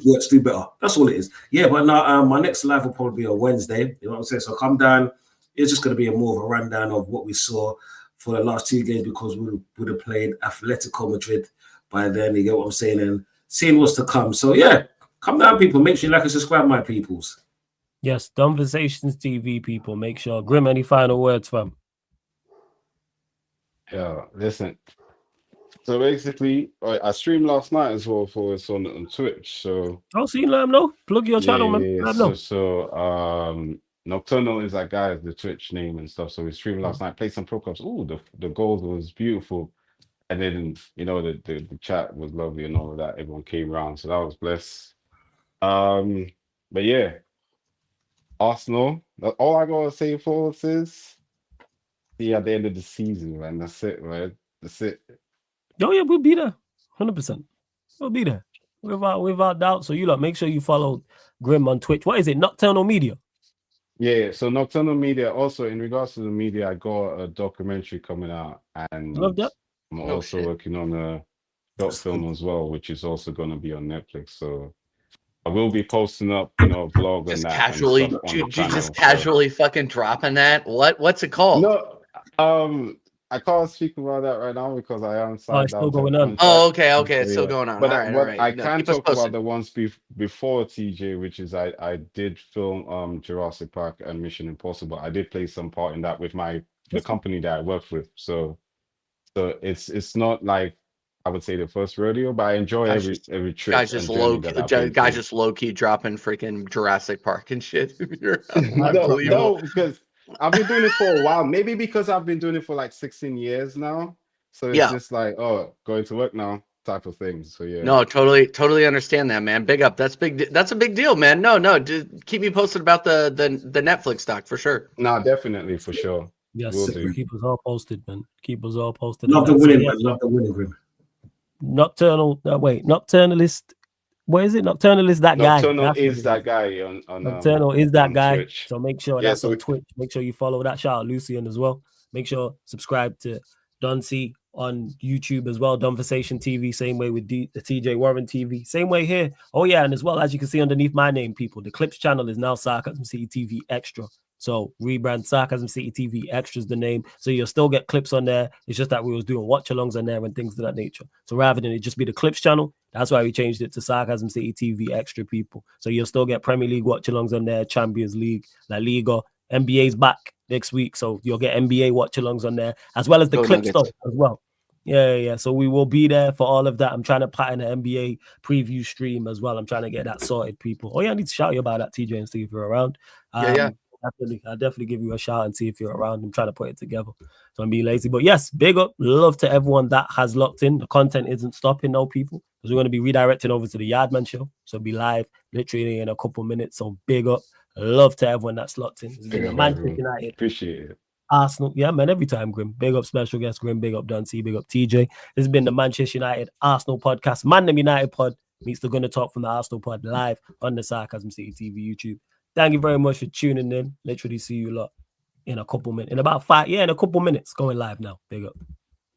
Works do better. That's all it is. Yeah, but now my next live will probably be on Wednesday. You know what I'm saying? So come down. It's just going to be more of a rundown of what we saw for the last 2 games because we would have played Atletico Madrid by then. You get what I'm saying? And seeing what's to come. So yeah, come down, people. Make sure you like and subscribe, my peoples. Yes, Conversations TV people. Make sure. Grim, any final words, fam? Yeah, listen. So basically, I streamed last night as well for us on Twitch. So see, let them know. Plug your channel, man. Let them know. Nocturnal is that guy, the Twitch name and stuff. So we streamed last night, played some pro clubs. Ooh, the goals was beautiful, and then the chat was lovely and all of that. Everyone came around, so that was blessed. But yeah, Arsenal. All I gotta say for us is see at the end of the season, man. That's it, man. That's it. Oh yeah, we'll be there, 100%. We'll be there without doubt. So you lot, make sure you follow Grim on Twitch. What is it? Nocturnal Media. Yeah. So Nocturnal Media. Also, in regards to the media, I got a documentary coming out, and love that. I'm also working on a short film as well, which is also going to be on Netflix. So I will be posting up, a vlog just and that. Casually, and stuff on the channel, just casually fucking dropping that. What's it called? No, I can't speak about that right now because I am signed still going on. Oh, okay, it's still going on. But all right. I can talk about the ones before TJ, which is I did film Jurassic Park and Mission Impossible. I did play some part in that with the company that I worked with. So it's not like I would say the first rodeo, but I enjoy every trip. Guys just low key dropping freaking Jurassic Park and shit. No, because I've been doing it for a while. Maybe because I've been doing it for like 16 years now. So it's just like, going to work now type of thing. So yeah. No, totally understand that, man. Big up. That's a big deal, man. No, keep me posted about the Netflix doc for sure. No, definitely for sure. Yes, keep us all posted, man. Keep us all posted. Love the winning, man. Love the winning, Grim. Nocturnalist. Where is it? Nocturnalist, that guy. Nocturnal is that guy on Nocturnal is that guy. Twitch. So make sure that's on Twitch. Make sure you follow that. Shout out Lucian as well. Make sure subscribe to Don C on YouTube as well. Conversation TV, same way with the TJ Warren TV. Same way here. Oh yeah, and as well as you can see underneath my name, people, the Clips channel is now Sarcasm City TV Extra. So rebrand Sarcasm City TV Extra is the name. So you'll still get clips on there. It's just that we was doing watch-alongs on there and things of that nature. So rather than it just be the Clips channel, that's why we changed it to Sarcasm City TV Extra, people. So you'll still get Premier League watch-alongs on there, Champions League, La Liga, NBA's back next week. So you'll get NBA watch-alongs on there, as well as the clip stuff as well. Yeah. So we will be there for all of that. I'm trying to pattern an NBA preview stream as well. I'm trying to get that sorted, people. Oh yeah, I need to shout you about that, TJ, and see if you're around. I'll definitely give you a shout and see if you're around. I'm trying to put it together. So I'm being lazy. But yes, big up. Love to everyone that has locked in. The content isn't stopping, no, people. Because we're going to be redirecting over to the Yardman show. So it'll be live literally in a couple minutes. So big up. Love to everyone that's locked in. It's been a Manchester United. Appreciate it. Arsenal. Yeah, man, every time, Grim. Big up special guest, Grim. Big up Don C. Big up TJ. This has been the Manchester United Arsenal podcast. Man, the United pod meets the Gonna Talk from the Arsenal pod live on the Sarcasm City TV YouTube. Thank you very much for tuning in. Literally see you lot in a couple minutes. In a couple minutes. Going live now. Big up.